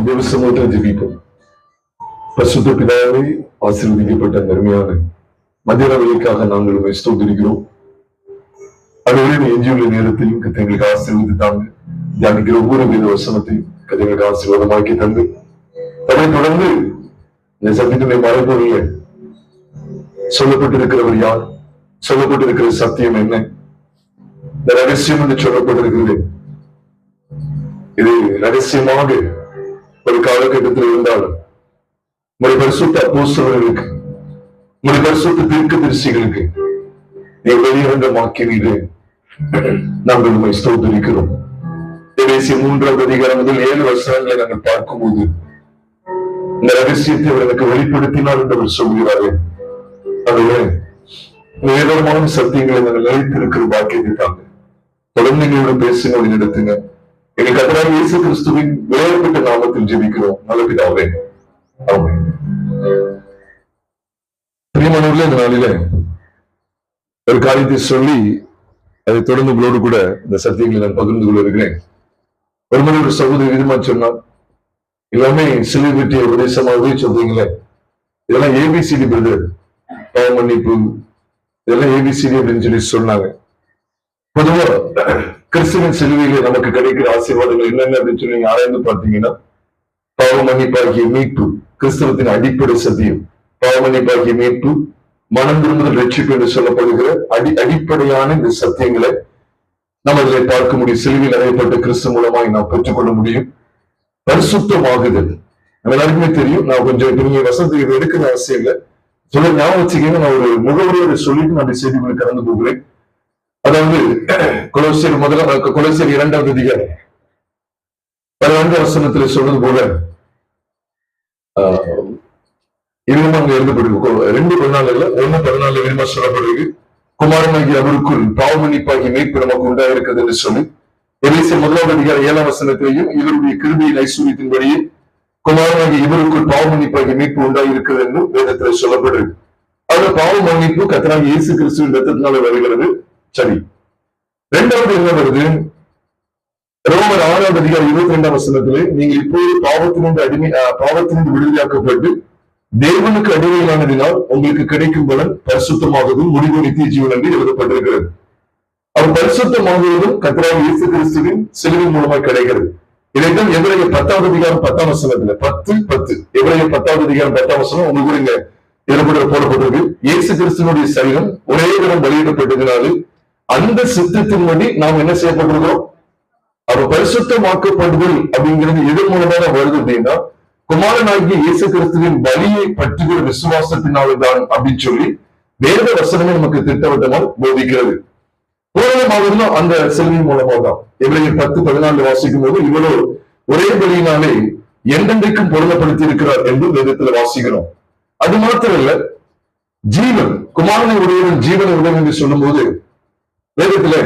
தேவ சமூகத்தில் ஜெபிப்போம். பரிசுத்த பிதாவே, ஆசீர்வதிக்கப்பட்ட அருமையான மத்தியான வேலைக்காக நாங்கள் உண்மை ஸ்தோத்திரிக்கிறோம். அதுவரை எஞ்சியுள்ள நேரத்தையும் கதைகளுக்கு ஆசீர்வதித்தாங்க. தியானிக்கிற ஒவ்வொரு வித வசனத்தையும் கதைகளுக்கு ஆசீர்வாதமாக்கி தந்து அதை தொடர்ந்து இந்த சத்தியத்தினை மறைபொருள் சொல்லப்பட்டிருக்கிறவர் யார், சொல்லப்பட்டிருக்கிற சத்தியம் என்ன, இந்த ரகசியம் என்று சொல்லப்பட்டிருக்கிறது. இது ரகசியமாக ஒரு காலகட்டத்தில் இருந்தாலும் உங்களுடைய பரிசுத்த அப்போஸ்தலர்களுக்கு, உங்களுடைய பரிசுத்த தீர்க்கதரிசிகளுக்கு நீ வெளியரங்கமாக்கினீர்கள். நாங்கள் உண்மை ஸ்தோத்திரிக்கிறோம். எபேசியர் 3ஆம் அதிகாரம் முதல் 7 வசனங்களை நாங்கள் பார்க்கும்போது இந்த ரகசியத்தை அவர்களுக்கு வெளிப்படுத்தினார் என்று அவர் சொல்கிறார்கள். அதுவே வேதமான சத்தியங்களை நாங்கள் நிலைத்திருக்கிற பாக்கியத்தை தாங்க. தொடர்ந்து எங்களோட பேசுங்க, நடத்துங்க. எங்களுக்கு கர்த்தராகிய இயேசு கிறிஸ்துவின் விலையேறப்பட்ட நாமத்தில் ஜெபிக்கிறோம் நல்ல பிதாவே, ஆமென். பிரியமானவர்களே, இந்த நாளிலே ஒரு காரியத்தை சொல்லி அதை தொடர்ந்து உங்களோடு கூட இந்த சத்தியங்களை நான் பகிர்ந்து கொள்ள இருக்கிறேன். ஒரு முறை ஒரு சகோதரி விதமா சொன்னார், எல்லாமே சிலுவை பற்றிய உபதேசமாகவே சொல்றீங்களே, இதெல்லாம் ஏபிசிடி பிரதர், பாவ மன்னிப்பு, இதெல்லாம் ஏபிசிடி அப்படின்னு சொல்லி சொன்னாங்க. பொதுவா கிறிஸ்துவின் சிலுவையிலே நமக்கு கிடைக்கிற ஆசீர்வாதங்கள் என்னென்ன அப்படின்னு சொல்லி நீங்க ஆராய்ந்து பார்த்தீங்கன்னா, பாவ மன்னிப்பாகிய மீட்பு கிறிஸ்தவத்தின் அடிப்படை சத்தியம். பாவ மன்னிப்பாகிய மீட்பு, மனம் திரும்புதல், ரட்சிப்பு என்று சொல்லப்படுகிற அடிப்படையான இந்த சத்தியங்களை நம்ம அதில் பார்க்க முடியும். சிலுவையில் அறையப்பட்ட கிறிஸ்து மூலமாய் நாம் பெற்றுக்கொள்ள முடியும். பரிசுத்தமாகுதல் நம்ம எல்லாருக்குமே தெரியும். நான் கொஞ்சம் நீங்க வசதி இதை எடுக்கிற அவசியம் இல்லை, சொல்ல ஞாபகம் வச்சுக்கீங்க. நான் ஒரு முகவரியோட சொல்லிட்டு நான் செய்திகளை கடந்து போகிறேன். அதாவது கொலோசியர் 2ஆம் அதிகாரம் 12ஆம் வசனத்துல சொன்னது போல அங்க எழுதப்பட்டிருக்கு. 2:14 1:14 விரிவா சொல்லப்படுகிறது. குமாரனாகி அவருக்குள் பாவ மன்னிப்பாகி மீட்பு நமக்கு உண்டாயிருக்கிறது என்று சொல்லி எபேசியர் 1ஆம் அதிகாரம் 7ஆம் வசனத்திலையும் இவருடைய கிருபையின் ஐஸ்வரியத்தின்படியே குமாரனாகி இவருக்குள் பாவ மன்னிப்பாகி மீட்பு உண்டாயிருக்கிறது என்று வேதத்துல சொல்லப்படுகிறது. அது பாவ மன்னிப்பு கர்த்தராகிய இயேசு கிறிஸ்துவின் ரத்தத்தினால வருகிறது. சரி, இரண்டாவது என்ன வருது? ரோமர் 6ஆம் அதிகாரம் 22ஆம் வசனத்திலே நீங்கள் இப்போது பாவத்திலிருந்து விடுதலையாக்கப்பட்டு தேவனுக்கு அடிமையானதினால் உங்களுக்கு கிடைக்கும் பலன் பரிசுத்தமாகவும் முடிவு நித்திய ஜீவன் என்று எழுதப்பட்டிருக்கிறது. அவர் பரிசுத்தமாகுவதும் கர்த்தராகிய இயேசு கிறிஸ்துவின் சிலுவையின் மூலமாக கிடைக்கிறது. இதைத்தான் எபிரேயர் 10ஆம் அதிகாரம் 10ஆம் வசனத்துல 10:10 எபிரேயர் 10ஆம் அதிகாரம் 10ஆம் வசனம் உங்களுக்கு இங்க போடப்பட்டிருக்கு. இயேசு கிறிஸ்துவனுடைய சரீரம் ஒரே தினம் வெளியிடப்பட்டதினாலே அந்த சித்தத்தின்படி நாம் என்ன செய்யப்பட்டிருக்கிறோம்? அவர் பரிசுத்தமாக்கப்படுதல் அப்படிங்கிறது எதன் மூலமாக வருது அப்படின்னா, குமாரனாகிய இயேசு கிறிஸ்துவின் பலியை பற்றுகிற விசுவாசத்தினால்தான் அப்படின்னு சொல்லி வேத வசனமே நமக்கு திட்டவட்டமாக போதிக்கிறது. பூரணமாவதுன்னா அந்த சிலுவையின் மூலமாக தான். எபிரேயர் 10:14 வாசிக்கும் போது இவ்வளவு ஒரே பலியினாலே என்றென்றைக்கும் பொருளப்படுத்தி இருக்கிறார் என்று வேதத்துல வாசிக்கிறோம். அது மாத்திரம் இல்ல, ஜீவன், குமாரனை உடையவன் ஜீவனை உடையவன் என்று சொல்லும் போது வேதத்துல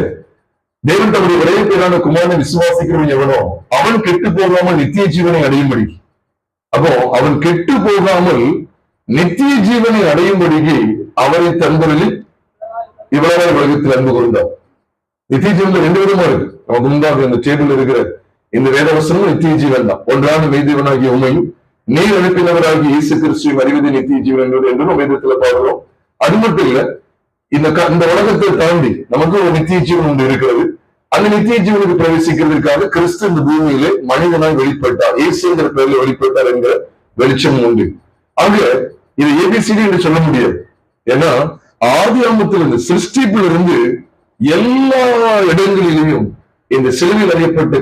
தேவன் தம்முடைய ஒரே பேரான குமாரனை விசுவாசிக்கிறவன் எவனோ அவன் கெட்டு போகாமல் நித்திய ஜீவனை அடையும்படி, அப்போ அவன் கெட்டு போகாமல் நித்திய ஜீவனை அடையும்படிக்கு அவரை தந்தவரில் இவ்வளவு உலகத்தில் அன்பு கூர்ந்தார். நித்திய ஜீவன் 2 விதமா இருக்கு. நமக்கு முன்பாக இந்த டேபிள் இருக்கிற இந்த வேதவசனம் நித்திய ஜீவன் தான். ஒன்றான மெய்தேவனாகிய உண்மையும் நீர் அனுப்பினவராகிய இயேசு கிறிஸ்துவின் அறிவது நித்திய ஜீவன் என்று வேதத்துல பார்க்கிறோம். அது மட்டும் இல்ல, இந்த உலகத்தை தாண்டி நமக்கு ஒரு நித்திய ஜீவன் ஒன்று இருக்கிறது. அந்த நித்திய ஜீவனுக்கு பிரவேசிக்கிறதுக்காக கிறிஸ்து இந்த பூமியிலே மனிதனாய் வெளிப்பட்டார், இயேசுங்கிற பெயரில் வெளிப்பட்டார் என்கிற வெளிச்சம் உண்டு. ஆக இது ஏபிசிடி என்று சொல்ல முடியாது. ஏன்னா ஆதி ஆமத்திலிருந்து சிருஷ்டிப்பிலிருந்து எல்லா இடங்களிலேயும் இந்த சிலுவையில் அறியப்பட்ட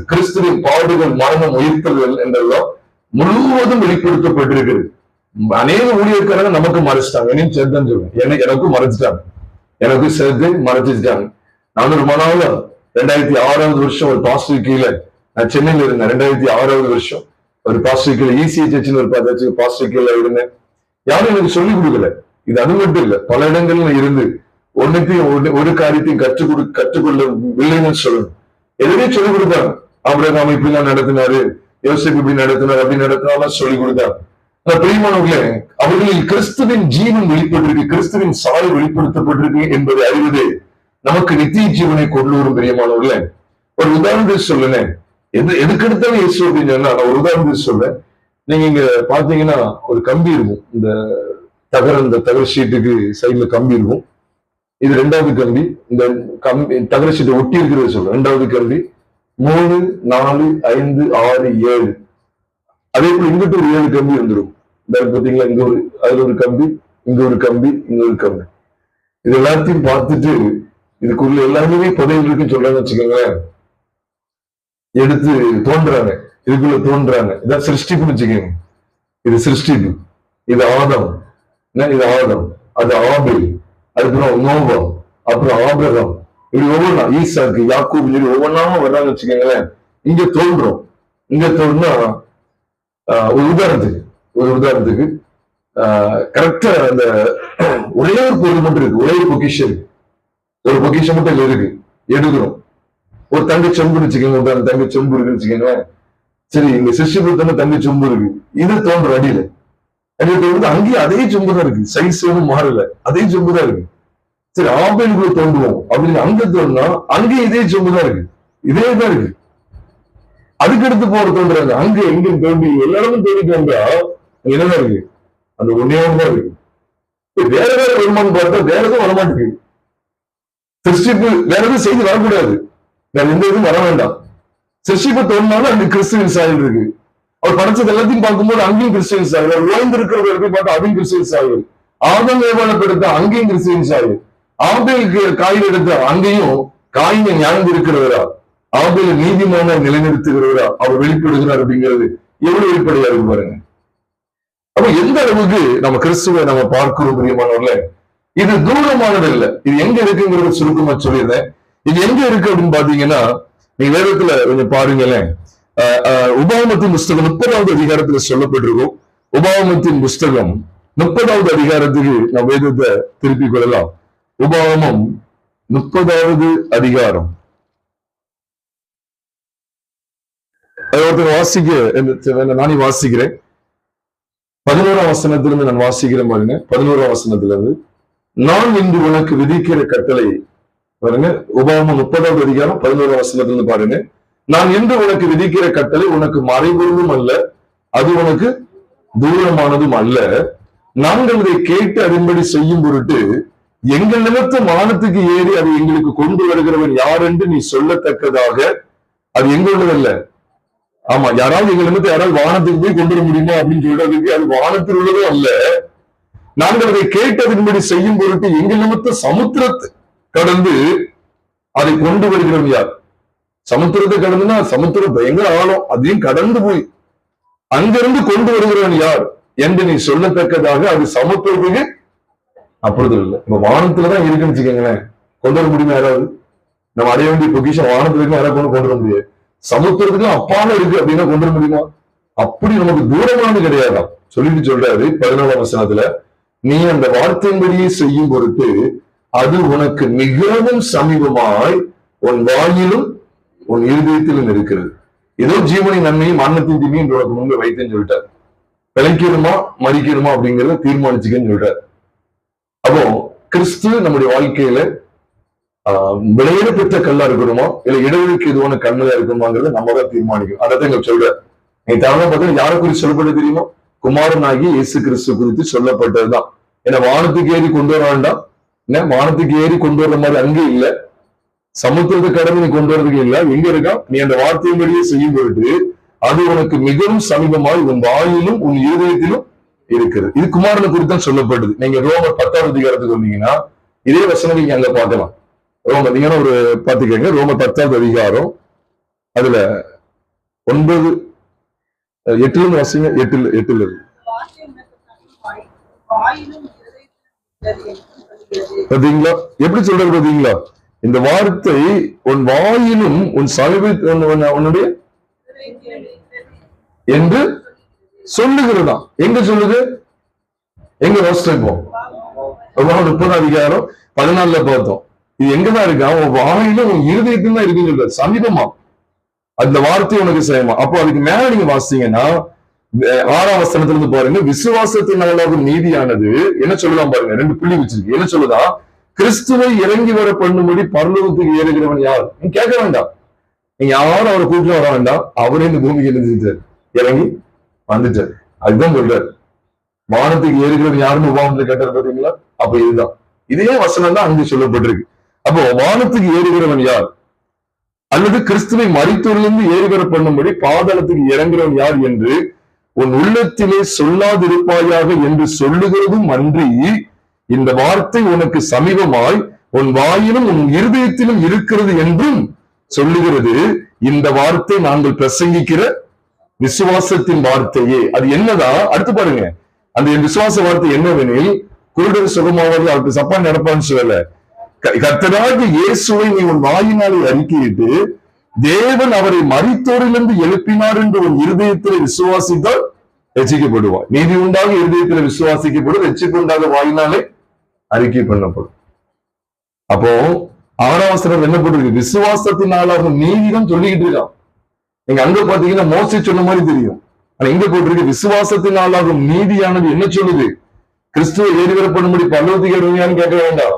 கிறிஸ்துவின் பாடுகள், மரணம், உயிர்த்தல்கள் என்றெல்லாம் முழுவதும் வெளிப்படுத்தப்பட்டிருக்கிறது. அநேக ஊழியக்காரங்க நமக்கு மறைச்சிட்டாங்க, என்னையும் சேர்த்தான் சொல்லுவேன், எனக்கும் மறைச்சிட்டாங்க, எனக்கும் சேர்த்து மறைச்சிட்டாங்க. நான் ஒரு மனால 2006ஆவது வருஷம் ஒரு பாஸ்டர் கீழே நான் சென்னையில இருந்தேன். 2006ஆவது வருஷம் ஒரு பாஸ்டர் கீழே ECH ஒரு பாஸ்டர் கீழே இருந்தேன். யாரும் எனக்கு சொல்லிக் கொடுக்கல. இது அது மட்டும் இல்ல, பல இடங்கள்ல இருந்து ஒரு காரியத்தையும் கற்றுக்கொள்ளவில்லைன்னு சொல்லணும். எதுவே சொல்லிக் கொடுத்தாங்க. ஆபிரகாம் இப்படிலாம் நடத்தினாரு, யோசேப்பு இப்படி நடத்தினார், அப்படி நடத்தினாலும் சொல்லிக் கொடுத்தாங்க. பிரியமானவர்களே, அவர்களில் கிறிஸ்துவின் ஜீவன் வெளிப்பட்டிருக்கு, கிறிஸ்துவின் சாலை வெளிப்படுத்தப்பட்டிருக்கு என்பதை அறிவதே நமக்கு நித்திய ஜீவனை கொண்டு வரும். பிரியமானவர்களே, ஒரு உதாரணத்தை சொல்லுங்க. எதுக்கு எடுத்தாலும் இயேசு அப்படின்னு சொன்னா, நான் ஒரு உதாரணத்துக்கு சொல்றேன். நீங்க இங்க பாத்தீங்கன்னா ஒரு கம்பி இருக்கும், இந்த தகர ஷீட்டுக்கு சைட்ல கம்பி இருக்கும். இது 2வது கம்பி. இந்த கம்பி தகர ஷீட்டை ஒட்டி இருக்கிறது சொல்றேன். 2வது கம்பி 3, 4, 5, 6, 7. அதே போல இங்கிட்ட ஒரு 7 கம்பி வந்துடும். பாத்தீங்களா, இங்க ஒரு அதுல ஒரு கம்பி, இங்க ஒரு கம்பி, இங்க ஒரு கம்பி. இது எல்லாத்தையும் பார்த்துட்டு இதுக்குள்ள எல்லாருமே புதையல் இருக்குன்னு சொல்றாங்கன்னு வச்சுக்கோங்களேன். எடுத்து தோன்றாங்க, இதுக்குள்ள தோன்றாங்க. இதான் சிருஷ்டிப்புன்னு வச்சுக்கோங்க. இது சிருஷ்டிப்பு, இது ஆதம், இது ஆதம், அது ஆபேல், அதுக்கப்புறம் நோவா, அப்புறம் ஆபிரகாம், இப்படி ஒவ்வொன்றா ஈசாக்கு, யாக்கூப், சொல்லி ஒவ்வொன்றாம வர்றாங்கன்னு வச்சுக்கோங்களேன். இங்க தோன்றும். இங்க தோன்றா ஒரு உதாரணத்துக்கு கரெக்டா அந்த ஒரே ஒரு பொருள் மட்டும் இருக்கு, ஒரே ஒரு பொக்கிஷன் மட்டும் இதுல இருக்கு, எடுக்கிறோம். ஒரு தங்க செம்புன்னு வச்சுக்கோங்க, தங்க செம்பு இருக்குன்னு வச்சுக்கோங்களேன். சரி, இங்க சிஷ்யபுரத்துல தங்க செம்பு இருக்கு, இது தோன்ற அடியில தோன்றது, அங்கேயும் அதே செம்பு தான் இருக்கு, சைஸ் எதுவும் மாறல, அதே செம்பு தான் இருக்கு. சரி, ஆபேலுக்குள்ள தோன்றுவோம் அப்படின்னு அங்க தோணுனா அங்கேயும் இதே செம்பு தான் இருக்கு, இதே தான் இருக்கு. அதுக்கடுத்து போற தோன்றாங்க, அங்க எங்க தோன்றி எல்லாரும் தோண்டி தோன்றா என்னதான் இருக்கு, அந்த ஒன்னேவும் தான் இருக்கு. வேற வருமானம் பார்த்தா வேற எதுவும் வரமாட்டேங்குது. சிருஷ்டிப்பு வேற எதுவும் செய்து வரக்கூடாது, வேற எந்த இதுவும் வர வேண்டாம். சிருஷ்டிப்பு தோன்றாலும் அங்க கிறிஸ்துவின் சாயல் இருக்கு. அவர் படைச்சது எல்லாத்தையும் பார்க்கும்போது அங்கேயும் கிறிஸ்துவின் சாயல், அவர் ஓய்ந்து இருக்கிறவரை போய் பார்த்தா அதையும் கிறிஸ்துவின் சாயல், ஆதம் ஏவாளப்படுத்த அங்கேயும் கிறிஸ்துவின் சாயல், ஆபேலுக்கு காயில் எடுத்த அங்கேயும் காயினை ஞானந்து இருக்கிறவரா, ஆபேல நீதிமான நிலைநிறுத்துகிறவரா அவர் வெளிப்படுகிறார் அப்படிங்கிறது எவ்வளவு வெளிப்படையா இருக்கு பாருங்க. அப்ப எந்த அளவுக்கு நம்ம கிறிஸ்துவை நம்ம பார்க்கிறோம் பிரியமானவர்களே. இது தூரமானது இல்லை. இது எங்க இருக்குங்கிறது சுருக்கமா சொல்லிடுறேன். இது எங்க இருக்கு அப்படின்னு பாத்தீங்கன்னா, நீங்க வேதத்துல கொஞ்சம் பாருங்களேன். உபாகமத்தின் புஸ்தகம் 30வது அதிகாரத்துல சொல்லப்பட்டிருக்கும். உபாகமத்தின் புஸ்தகம் 30வது அதிகாரத்துக்கு நம்ம வேதத்தை திருப்பிக் கொள்ளலாம். உபாகமம் 30வது அதிகாரம். நானே வாசிக்கிறேன். 11ஆம் வசனத்திலிருந்து நான் வாசிக்கிறேன் பாருங்க. 11ஆம் வசனத்திலிருந்து, நான் இன்று உனக்கு விதிக்கிற கட்டளை பாருங்க. உபாகமம் 30வது அதிகாரம் 11ஆம் வசனத்திலிருந்து பாருங்க. நான் இன்று உனக்கு விதிக்கிற கட்டளை உனக்கு மறைபொருளும் அல்ல, அது உனக்கு தூரமானதும் அல்ல. நாங்கள் இதை கேட்டு அதன்படி செய்யும் பொருட்டு எங்கள் நிமித்தம் வானத்துக்கு ஏறி அதை எங்களுக்கு கொண்டு வருகிறவன் யார் என்று நீ சொல்லத்தக்கதாக. அது எங்களுடையதல்ல. ஆமா, யாராவது எங்க நிமித்தம் யாராவது வானத்துக்கு போய் கொண்டு வர முடியுமா அப்படின்னு சொல்றதுக்கு அது வானத்தில் உள்ளதும் அல்ல. நாங்கள் அதை கேட்டதன்படி செய்யும் பொருட்டு எங்கள் நிமித்தம் சமுத்திரத்தை கடந்து அதை கொண்டு வருகிறவன் யார்? சமுத்திரத்தை கடந்துன்னா சமுத்திரம் பயங்கர ஆழம், அதையும் கடந்து போய் அங்கிருந்து கொண்டு வருகிறவன் யார் என்று நீ சொல்லத்தக்கதாக. அது சமுத்திரத்துக்கு அப்பொழுது இல்லை, இப்ப வானத்துலதான் இருக்குன்னு வச்சுக்கோங்களேன். கொண்டு வர முடியுமா யாராவது? நம்ம அடைய வேண்டிய பொக்கிஷம் வானத்துக்கு யாராவது கொண்டு வர முடியாது. சமுத்திரத்துக்கு அப்பால இருக்கு அப்படின்னா கொண்டு வர முடியுமா? அப்படி நமக்கு தூரமானது கிடையாதான் சொல்லிட்டு சொல்றாரு 14ஆம் வசனத்துல, நீ அந்த வார்த்தையின்படியே செய்யும் பொருட்டு அது உனக்கு மிகவும் சமீபமாய் உன் வாயிலும் உன் இருதயத்திலும் இருக்கிறது. ஏதோ ஜீவனின் நன்மையும் மரணத்தின் தீமையும் உனக்கு முன்பு வைத்தேன்னு சொல்லிட்டார். பிழைக்கணுமா மறிக்கணுமா அப்படிங்கிறத தீர்மானிச்சுக்கன்னு சொல்றார். அப்போ கிறிஸ்து நம்முடைய வாழ்க்கையில விளையிட பெற்ற கல்லா இருக்கணுமா இல்ல இடவெளிக்கு எதுவான கண்ணலா இருக்குமாங்கிறத நம்ம தான் தீர்மானிக்கணும். அதான் இங்க சொல்ற. நீ தவறா பார்த்தா யாரை குறித்து சொல்லப்பட்டது தெரியுமா? குமாரனாகி இயேசு கிறிஸ்து குறித்து சொல்லப்பட்டதுதான். ஏன்னா வானத்துக்கு ஏறி கொண்டு வர வேண்டாம், வானத்துக்கு ஏறி கொண்டு வர்ற மாதிரி அங்கே இல்ல, சமுத்திரத்தை கடந்து நீ கொண்டு வரதுக்கு இல்ல. எங்க இருக்கா? நீ அந்த வார்த்தையின்படியே செய்யும் பொழுது அது உனக்கு மிகவும் சமீபமாய் உன் வாயிலும் உன் இருதயத்திலும் இருக்கிறது. இது குமாரனை குறித்து தான் சொல்லப்பட்டது. நீங்க ரோமர் 10வது அதிகாரத்துக்கு வந்தீங்கன்னா இதே வசனம் நீங்க அங்க பார்க்கலாம். ரோமர் நீங்க ஒரு பாத்துக்கங்க. ரோமர் 10வது அதிகாரம் அதுல 9, 8 வாசிங்க. 8 பாத்தீங்களா எப்படி சொல்றது? பாத்தீங்களா, இந்த வார்த்தை உன் வாயிலும் உன் உன்னுடைய என்று சொல்லுகிறதா. எங்க சொல்லுது? எங்க வாசிப்போம்? 30வது அதிகாரம் 14 பார்த்தோம். இது எங்கதான் இருக்கு? அவன் வாயிலும் உன் இருதயத்தில் தான் இருக்குன்னு சொல்ற. சமீபமா அந்த வார்த்தை உனக்கு செய்யமா. அப்போ அதுக்கு மேல நீங்க வாசிங்கன்னா 6ஆம் வசனத்துல இருந்து பாருங்க. விசுவாசத்தினால நீதியானது என்ன சொல்லலாம் பாருங்க. 2 புள்ளி வச்சிருக்கு. என்ன சொல்லுதா? கிறிஸ்துவை இறங்கி வர பண்ணும்படி பரலோகத்துக்கு ஏறுகிறவன் யார்? நீ கேட்க வேண்டாம். நீங்க யாரும் அவரை கூட்டிட்டு வர வேண்டாம், அவரே இந்த பூமிக்கு எழுதிட்டார், இறங்கி வந்துட்டார். அதுதான் சொல்றாரு. வானத்துக்கு ஏறுகிறவன் யாருன்னு உபாகமத்துல கேட்டார் பாத்தீங்களா? அப்ப இதுதான், இதே வசனம் தான் அங்கு சொல்லப்பட்டிருக்கு. அப்போ வானத்துக்கு ஏறுகிறவன் யார், அல்லது கிறிஸ்துவை மரித்தோரிலிருந்து ஏறுகிற பண்ணும்படி பாதாளத்துக்கு இறங்குறவன் யார் என்று உன் உள்ளத்திலே சொல்லாதிருப்பாயாக என்று சொல்லுகிறதும் அன்றி, இந்த வார்த்தை உனக்கு சமீபமாய் உன் வாயிலும் உன் இருதயத்திலும் இருக்கிறது என்றும் சொல்லுகிறது. இந்த வார்த்தை நாங்கள் பிரசங்கிக்கிற விசுவாசத்தின் வார்த்தையே. அது என்னதான்? அடுத்து பாருங்க, அந்த விசுவாச வார்த்தை என்னவெனில், குருடர் சுகமாவது அவருக்கு சப்பா நடப்பான்னு சொல்லல, கர்த்தராகிய இயேசுவை நீ உன் வாயினாலே அறிக்கையிட்டு தேவன் அவரை மரித்தோரிலிருந்து எழுப்பினார் என்று உன் இருதயத்திலே விசுவாசித்தால் ரட்சிக்கப்படுவார். நீதி உண்டாக இருதயத்திலே விசுவாசிக்கப்படும், ரட்சிப்பு உண்டாக வாயினாலே அறிக்கை பண்ணப்படும். அப்போ 6ஆம் வசனம் என்ன போட்டிருக்கு? விசுவாசத்தினாலும் நீதிதான் சொல்லிக்கிட்டு இருக்கான். நீங்க அங்க பாத்தீங்கன்னா மோசே சொன்ன மாதிரி தெரியும். ஆனா இங்க போட்டிருக்கு விசுவாசத்தினாலும் நீதியானது என்ன சொல்லுது? கிறிஸ்துவ ஏறிவரப்படும்படி பரலோகத்துக்கு ஏறுவீங்கன்னு கேட்க வேண்டாம்.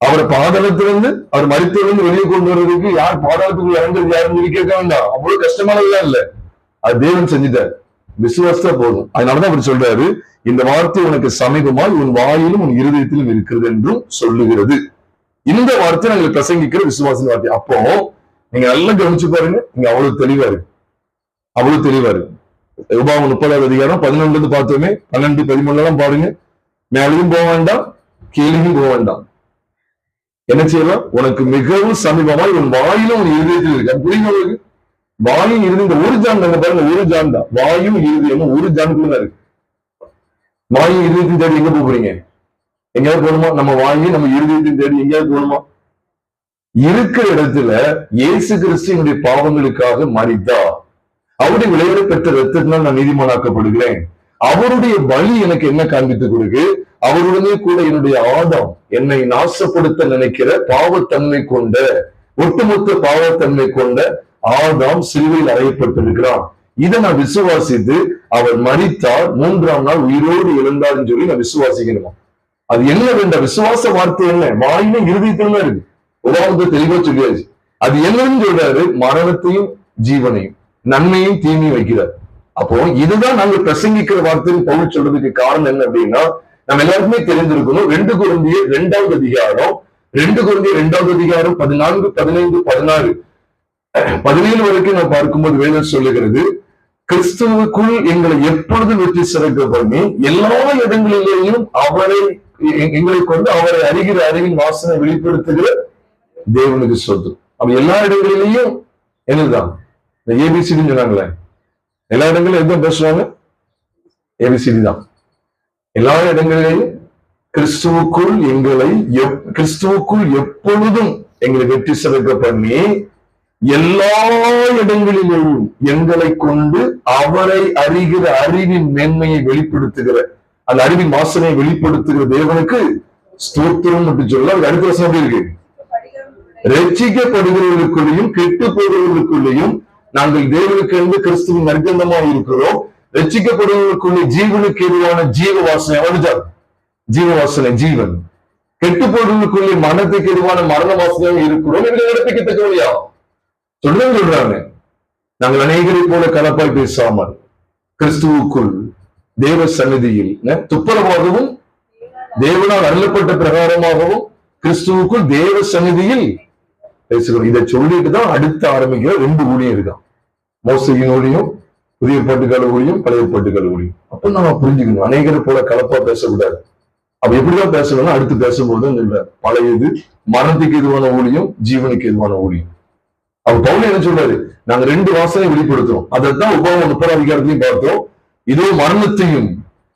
அவரை பாதாளத்திலிருந்து, அவர் மரித்தோரிலிருந்து வெளியே கொண்டு வர்றதுக்கு யார் பாதாளத்துக்கு இறங்குறது யாருன்னு கேட்க வேண்டாம். அவ்வளவு கஷ்டமானதுதான் இல்ல, அது தேவன் செஞ்சுட்டார். விசுவாசத்தா போதும். அதனாலதான் அவர் சொல்றாரு, இந்த வார்த்தை உனக்கு சமீபமாய் உன் வாயிலும் உன் இருதயத்திலும் இருக்கிறது என்றும் சொல்லுகிறது. இந்த வார்த்தை நாங்கள் பிரசங்கிக்கிற விசுவாச வார்த்தை. அப்போ நீங்க நல்லா கவனிச்சு பாருங்க, நீங்க அவ்வளவு தெளிவா இருக்கு, அவ்வளவு தெளிவா இருக்கு. உபாகமம் 30வது அதிகாரம் 11 இருந்து பார்த்தோமே, 12, 13 பாருங்க. மேலையும் போக வேண்டாம், கீழையும் போக வேண்டாம். என்ன செய்யலாம்? உனக்கு மிகவும் சமீபமாய் உன் வாயிலும் உன் இருதயத்தில் இருக்கு. புரியுங்களுக்கு வாயும் இறுதி, இந்த ஒரு ஜான் பாருங்க, ஒரு ஜான் தான். வாயும் இருதயமும் ஒரு ஜானுக்குள்ள இருக்கு. வாயும் இருதயத்தின் தேடி எங்க போறீங்க? எங்கேயாவது போகணுமா? நம்ம வாங்கி நம்ம இருதயத்தின் தேடி எங்கேயாவது போகணுமா? இருக்கிற இடத்துல இயேசு கிறிஸ்துவினுடைய பாவங்களுக்காக மரித்தா, அவருடைய விளையாட பெற்ற ரத்தத்தினால் நான் நீதிமானாக்கப்படுகிறேன். அவருடைய பலி எனக்கு என்ன காண்பித்து கொடுக்கு? அவருடனே கூட என்னுடைய ஆதாம், என்னை நாசப்படுத்த நினைக்கிற பாவத்தன்மை கொண்ட, ஒட்டுமொத்த பாவத்தன்மை கொண்ட ஆதாம் சிலுவையில் அறையப்பட்டிருக்கிறான். இதை நான் விசுவாசித்து அவர் மரித்தார், 3ஆம் நாள் உயிரோடு எழுந்தார்னு சொல்லி நான் விசுவாசிக்கணுமா? அது என்ன வேண்டாம்? விசுவாச வார்த்தை என்ன? வாயில இருதயத்திலும் இருக்கு. உதாரணத்தை தெளிவா சொல்லியாச்சு. அது என்னன்னு சொல்றாரு? மரணத்தையும் ஜீவனையும், நன்மையும் தீமையும் வைக்கிறார். அப்போ இதுதான் நாங்க பிரசங்கிக்கிற வார்த்தைன்னு பவுல் சொல்றதுக்கு காரணம் என்ன அப்படின்னா, நம்ம எல்லாருக்குமே தெரிஞ்சிருக்கணும். 2 கொரிந்தியர் 2வது அதிகாரம் 2வது அதிகாரம் 14, 15, 16, 17 வரைக்கும் நான் பார்க்கும்போது வேதம் சொல்லுகிறது, கிறிஸ்துவுக்குள் எங்களை எப்பொழுதும் வெற்றி சிறக்க பண்ணி எல்லா இடங்களிலேயும் அவரை, எங்களை கொண்டு அவரை அறிகிற அறிவின் வாசனை வெளிப்படுத்துகிற தேவனுக்கு சொத்து. அப்ப எல்லா இடங்களிலேயும் என்னதான் இந்த ஏபிசிடின்னு சொன்னாங்களே, எல்லா இடங்களிலும் எதுவும் பேசுவாங்க? ஏபிசிடி தான். எல்லா இடங்களிலேயும் கிறிஸ்துவுக்குள் எங்களை, கிறிஸ்துவுக்குள் எப்பொழுதும் எங்களை வெற்றி சிறக்க பண்ணி எல்லா இடங்களிலேயும் எங்களை கொண்டு அவரை அறிகிற அறிவின் மேன்மையை வெளிப்படுத்துகிற, அந்த அறிவின் வாசனையை வெளிப்படுத்துகிற தேவனுக்கு ஸ்தோத்திரம் என்று சொல்ல. அது அடுத்த வருஷம் எப்படி இருக்கு? ரட்சிக்கப்படுகிறவர்களுக்குள்ளேயும் கெட்டு போகிறவர்களுக்குள்ளேயும் நாங்கள் தேவனுக்கு என்று கிறிஸ்துவின் நற்கந்தமாக இருக்கிறோம். ரட்சிக்கப்படுவதற்குள்ளே ஜீவனுக்கு எதிரான ஜீவ வாசனை வந்துட்டார். ஜீவ வாசனை ஜீவன். கெட்டு போடுவதற்குள்ளே மரணத்துக்கு எதிரான மரண வாசனையாக இருக்கிறோம். இவர்கள் நடப்பிக்கத்தக்கவையா சொல்றாங்க. நாங்கள் அநேகரை போல கலப்பாய் பேசாமல் கிறிஸ்துவுக்குள் தேவ சந்நிதியில் துப்புரவாகவும் தேவனால் அருளப்பட்ட பிரகாரமாகவும் கிறிஸ்துவுக்குள் தேவ சந்நிதியில் பேசுகிறோம். இதை சொல்லிட்டு தான் அடுத்து ஆரம்பிக்கிற 2 ஊழியம் இருக்கான். மோசையின் ஊழியம், புதிய பாட்டுக்கால ஊழியம், பழைய பாட்டுக்கால ஊழியம். அப்ப நம்ம புரிஞ்சுக்கணும், அநேகரை போல கலப்பா பேசக்கூடாது. அப்ப எப்படிதான் பேசணும்னா அடுத்து பேசும்போது சொல்றாரு, பழையது மரணத்துக்கு எதுவான ஊழியம், ஜீவனுக்கு எதுவான ஊழியம். அவர் பவுல் என்ன சொல்றாரு? நாங்க 2 வாசனை வெளிப்படுத்துறோம். அதைத்தான் உபாகமம் 30ஆம் அதிகாரத்திலையும் பார்த்தோம். இதோ மரணத்தையும்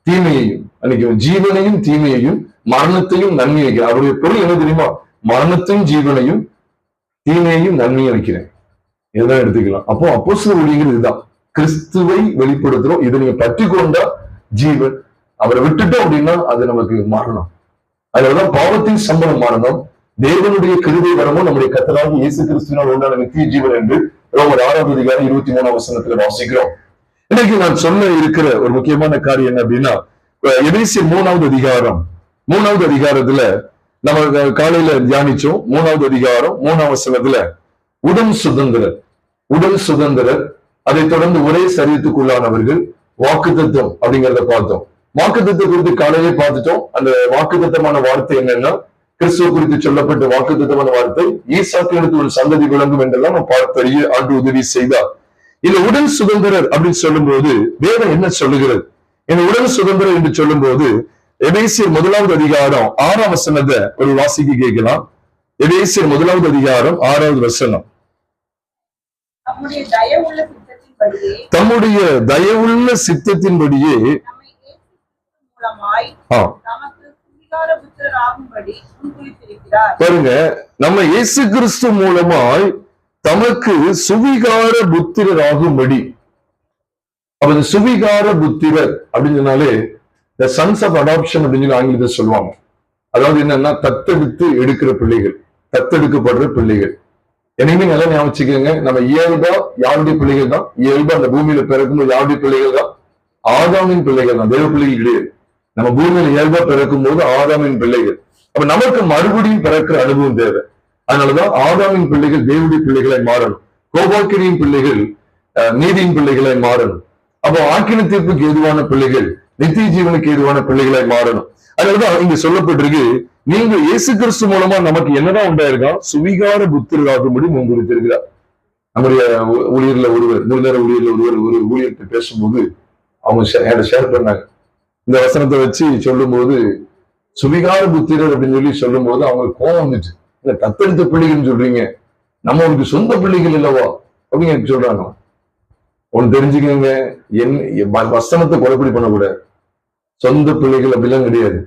தீமையையும், அன்னைக்கு ஜீவனையும் தீமையையும் மரணத்தையும் நன்மையை வைக்கிறேன். அவருடைய பொருள் என்ன தெரியுமா? மரணத்தையும் ஜீவனையும் தீமையையும் நன்மையை வைக்கிறேன். இதுதான் எடுத்துக்கலாம். அப்போ அப்போஸ்தலர் ஊழியங்கள் இதுதான், கிறிஸ்துவை வெளிப்படுத்துறோம். இதை நீங்க பற்றி கொண்டா ஜீவன், அவரை விட்டுட்டோம் அப்படின்னா அது நமக்கு மரணம். அதனாலதான் பாவத்தின் சம்பளம் மரணம், தேவனுடைய கிருபை வரமும் நம்முடைய கர்த்தராகிய இயேசு கிறிஸ்துவினால் உண்டான நித்திய ஜீவன் என்று ரோமர் 6ஆம் அதிகாரம் 23ஆம் வசனத்துல வாசிக்கிறோம். இன்னைக்கு நான் சொல்ல இருக்கிற ஒரு முக்கியமான காரியம் என்ன அப்படின்னா, எபேசியர் 3வது அதிகாரம் 3வது அதிகாரத்துல நம்ம காலையில தியானிச்சோம். 3வது அதிகாரம் 3ஆம் வசனத்துல உடன் சுதந்திரர், உடன் சுதந்திரர். அதை தொடர்ந்து ஒரே சரீரத்துக்குள்ளானவர்கள், வாக்குத்தத்தம் அப்படிங்கிறத பார்த்தோம். வாக்குத்தத்தை குறித்து காலையிலே பார்த்துட்டோம். அந்த வாக்குத்தத்தமான வார்த்தை என்னன்னா, கிறிஸ்துவ குறித்து சொல்லப்பட்ட வாக்குத்தத்தமான வார்த்தை, ஈசாக்கு எடுத்து ஒரு சந்ததி விளங்கும் என்றெல்லாம் நம்ம பார்ப்பறிய ஆண்டு உதவி செய்தார். இந்த உடன் சுதந்திரர் அப்படின்னு சொல்லும்போது வேதம் என்ன சொல்லுகிறது? இந்த உடன் சுதந்திரர் என்று சொல்லும் போது எபேசியர் 1வது அதிகாரம் 6ஆம் வசனத்தை ஒரு வாசிக்கு கேட்கலாம். எபேசியர் 1வது அதிகாரம் 6வது வசனம். தம்முடைய தயவுள்ள சித்தத்தின்படியே பாருங்க, நம்ம இயேசு கிறிஸ்து மூலமாய் தமக்கு சுவிகார புத்திரர் ஆகும்படி. அப்ப இந்த சுவிகார புத்திரர் அப்படின்னு சொன்னாலே the sons of adoption அப்படின்னு சொல்லி ஆங்கிலத்தை சொல்லுவாங்க. அதாவது என்னன்னா, தத்தெடுத்து எடுக்கிற பிள்ளைகள், தத்தெடுக்கப்படுற பிள்ளைகள். என்னையுமே நல்லா ஞாபகம் வச்சுக்கோங்க, நம்ம இயல்பா யாருடைய பிள்ளைகள் தான்? இயல்பா அந்த பூமியில பிறக்கும்போது யாருடைய பிள்ளைகள் தான்? ஆதாமின் பிள்ளைகள் தான், தேவ பிள்ளைகள் கிடையாது. நம்ம பூமியில இயல்பா பிறக்கும் போது ஆதாமின் பிள்ளைகள். அப்ப நமக்கு மறுபடியும் பிறக்கிற அனுபவம் தேவை. அதனாலதான் ஆதாமின் பிள்ளைகள் தேவனுடைய பிள்ளைகளை மாறணும், கோபாக்கிரியின் பிள்ளைகள் நீதியின் பிள்ளைகளை மாறணும். அப்போ ஆக்கின தீர்ப்புக்கு ஏதுவான பிள்ளைகள் நித்திய ஜீவனுக்கு ஏதுவான பிள்ளைகளை மாறணும். அதனாலதான் இங்க சொல்லப்பட்டிருக்கு, நீங்க இயேசு கிறிஸ்து மூலமா நமக்கு என்னதான் உண்டாயிருக்கா? சுவிகார புத்திரராகும்படி முன்குறித்திருக்கிறார். நம்முடைய ஊழியர்ல ஒருவர், முழுநேர ஊழியர்ல ஒருவர் ஒரு ஊழியர்கிட்ட பேசும்போது அவங்க ஷேர் பண்ணாங்க. இந்த வசனத்தை வச்சு சொல்லும் போது, சுவிகார புத்திரர் அப்படின்னு சொல்லி சொல்லும் போது அவங்களுக்கு கோபம் வந்துச்சு. இல்ல, தத்தெடுத்த பிள்ளைகள்னு சொல்றீங்க, நம்ம அவருக்கு சொந்த பிள்ளைகள் இல்லவா அப்படின்னு எனக்கு சொல்றாங்க. ஒண்ணு தெரிஞ்சுக்கங்க, வசனத்தை குறைப்படி பண்ணக்கூடாது. சொந்த பிள்ளைகள் அப்படிலாம் கிடையாது.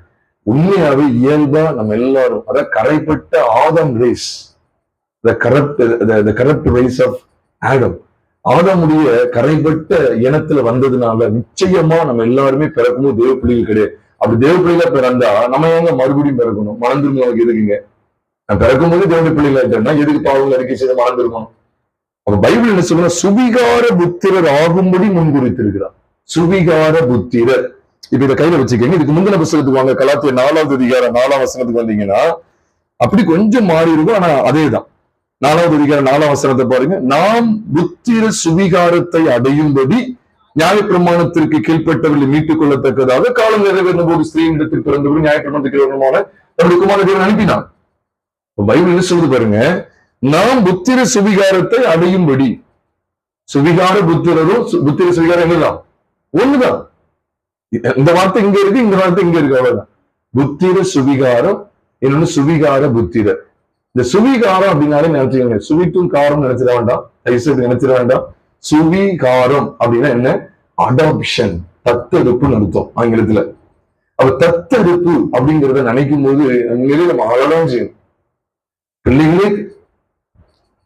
உண்மையாவே இயல்பா நம்ம எல்லாரும், அதாவது கரைப்பட்ட Adam race, corrupt race of Adam, ஆதமுடைய கரைப்பட்ட இனத்துல வந்ததுனால நிச்சயமா நம்ம எல்லாருமே பிறக்கும்போது தேவ பிள்ளைகள் கிடையாது. அப்படி தேவ பிள்ளைகளா பிறந்தா நம்ம ஏங்க மறுபடியும் பிறக்கணும்? மறந்துருங்க, நமக்கு எதுக்குங்க? நான் பிறக்கும்போது தேவனுடைய பிள்ளைகளா இருக்கேன்னா எதுக்கு பாவங்கள் அறிக்கை செய்து மறந்துருக்கணும்? அப்ப பைபிள் என்ன சொல்லுங்க? சுவிகார புத்திரர் ஆகும்படி முன்குறித்திருக்கிறார். சுவிகார புத்திரர். இப்ப இதை கையில வச்சுக்கோங்க. இதுக்கு முந்தின புத்தகத்துக்கு வாங்க, கலாத்தியர் 4வது அதிகாரம் 4ஆம் வசனத்துக்கு வந்தீங்கன்னா அப்படி கொஞ்சம் மாறி இருக்கும், ஆனா அதேதான். 4வது அதிகாரம் 4ஆம் வசனத்தை பாருங்க. நாம் புத்திர சுவிகாரத்தை அடையும்படி நியாயப்பிரமாணத்திற்கு கீழ்பட்டவர்களை மீட்டுக் கொள்ளத்தக்கதாக காலம் நிறைவேறும் போது ஸ்திரீனிடத்தில் பிறந்தவர்கள் நியாயப்பிரமாணத்துக்கு தன்னுடைய குமார தேவன் அனுப்பினான். பைபிள் என்ன சொல்லுது பாருங்க, நாம் புத்திர சுவிகாரத்தை அடையும்படி. சுவிகார புத்திரரும் புத்திர சுவிகாரம் என்னதான்? ஒண்ணுதான். இந்த வார்த்தை இங்க இருக்கு, இந்த வார்த்தை இங்க இருக்கு, அவ்வளவுதான். புத்திர சுவிகாரம், இன்னொன்னு சுவிகார புத்திரர். இந்த சுவிகாரம் அப்படின்னாலே நினைச்சுக்கோங்க, சுவிக்கும் காரம் நினைச்சிட வேண்டாம், நினைச்சிட வேண்டாம். சுவிகாரம் அப்படின்னா என்ன? அடாப்ஷன், தத்தெடுப்புன்னு அர்த்தம் ஆங்கிலத்துல. அப்ப தத்தெடுப்பு அப்படிங்கிறத நினைக்கும் போது நம்ம அழலாம் செய்யணும்.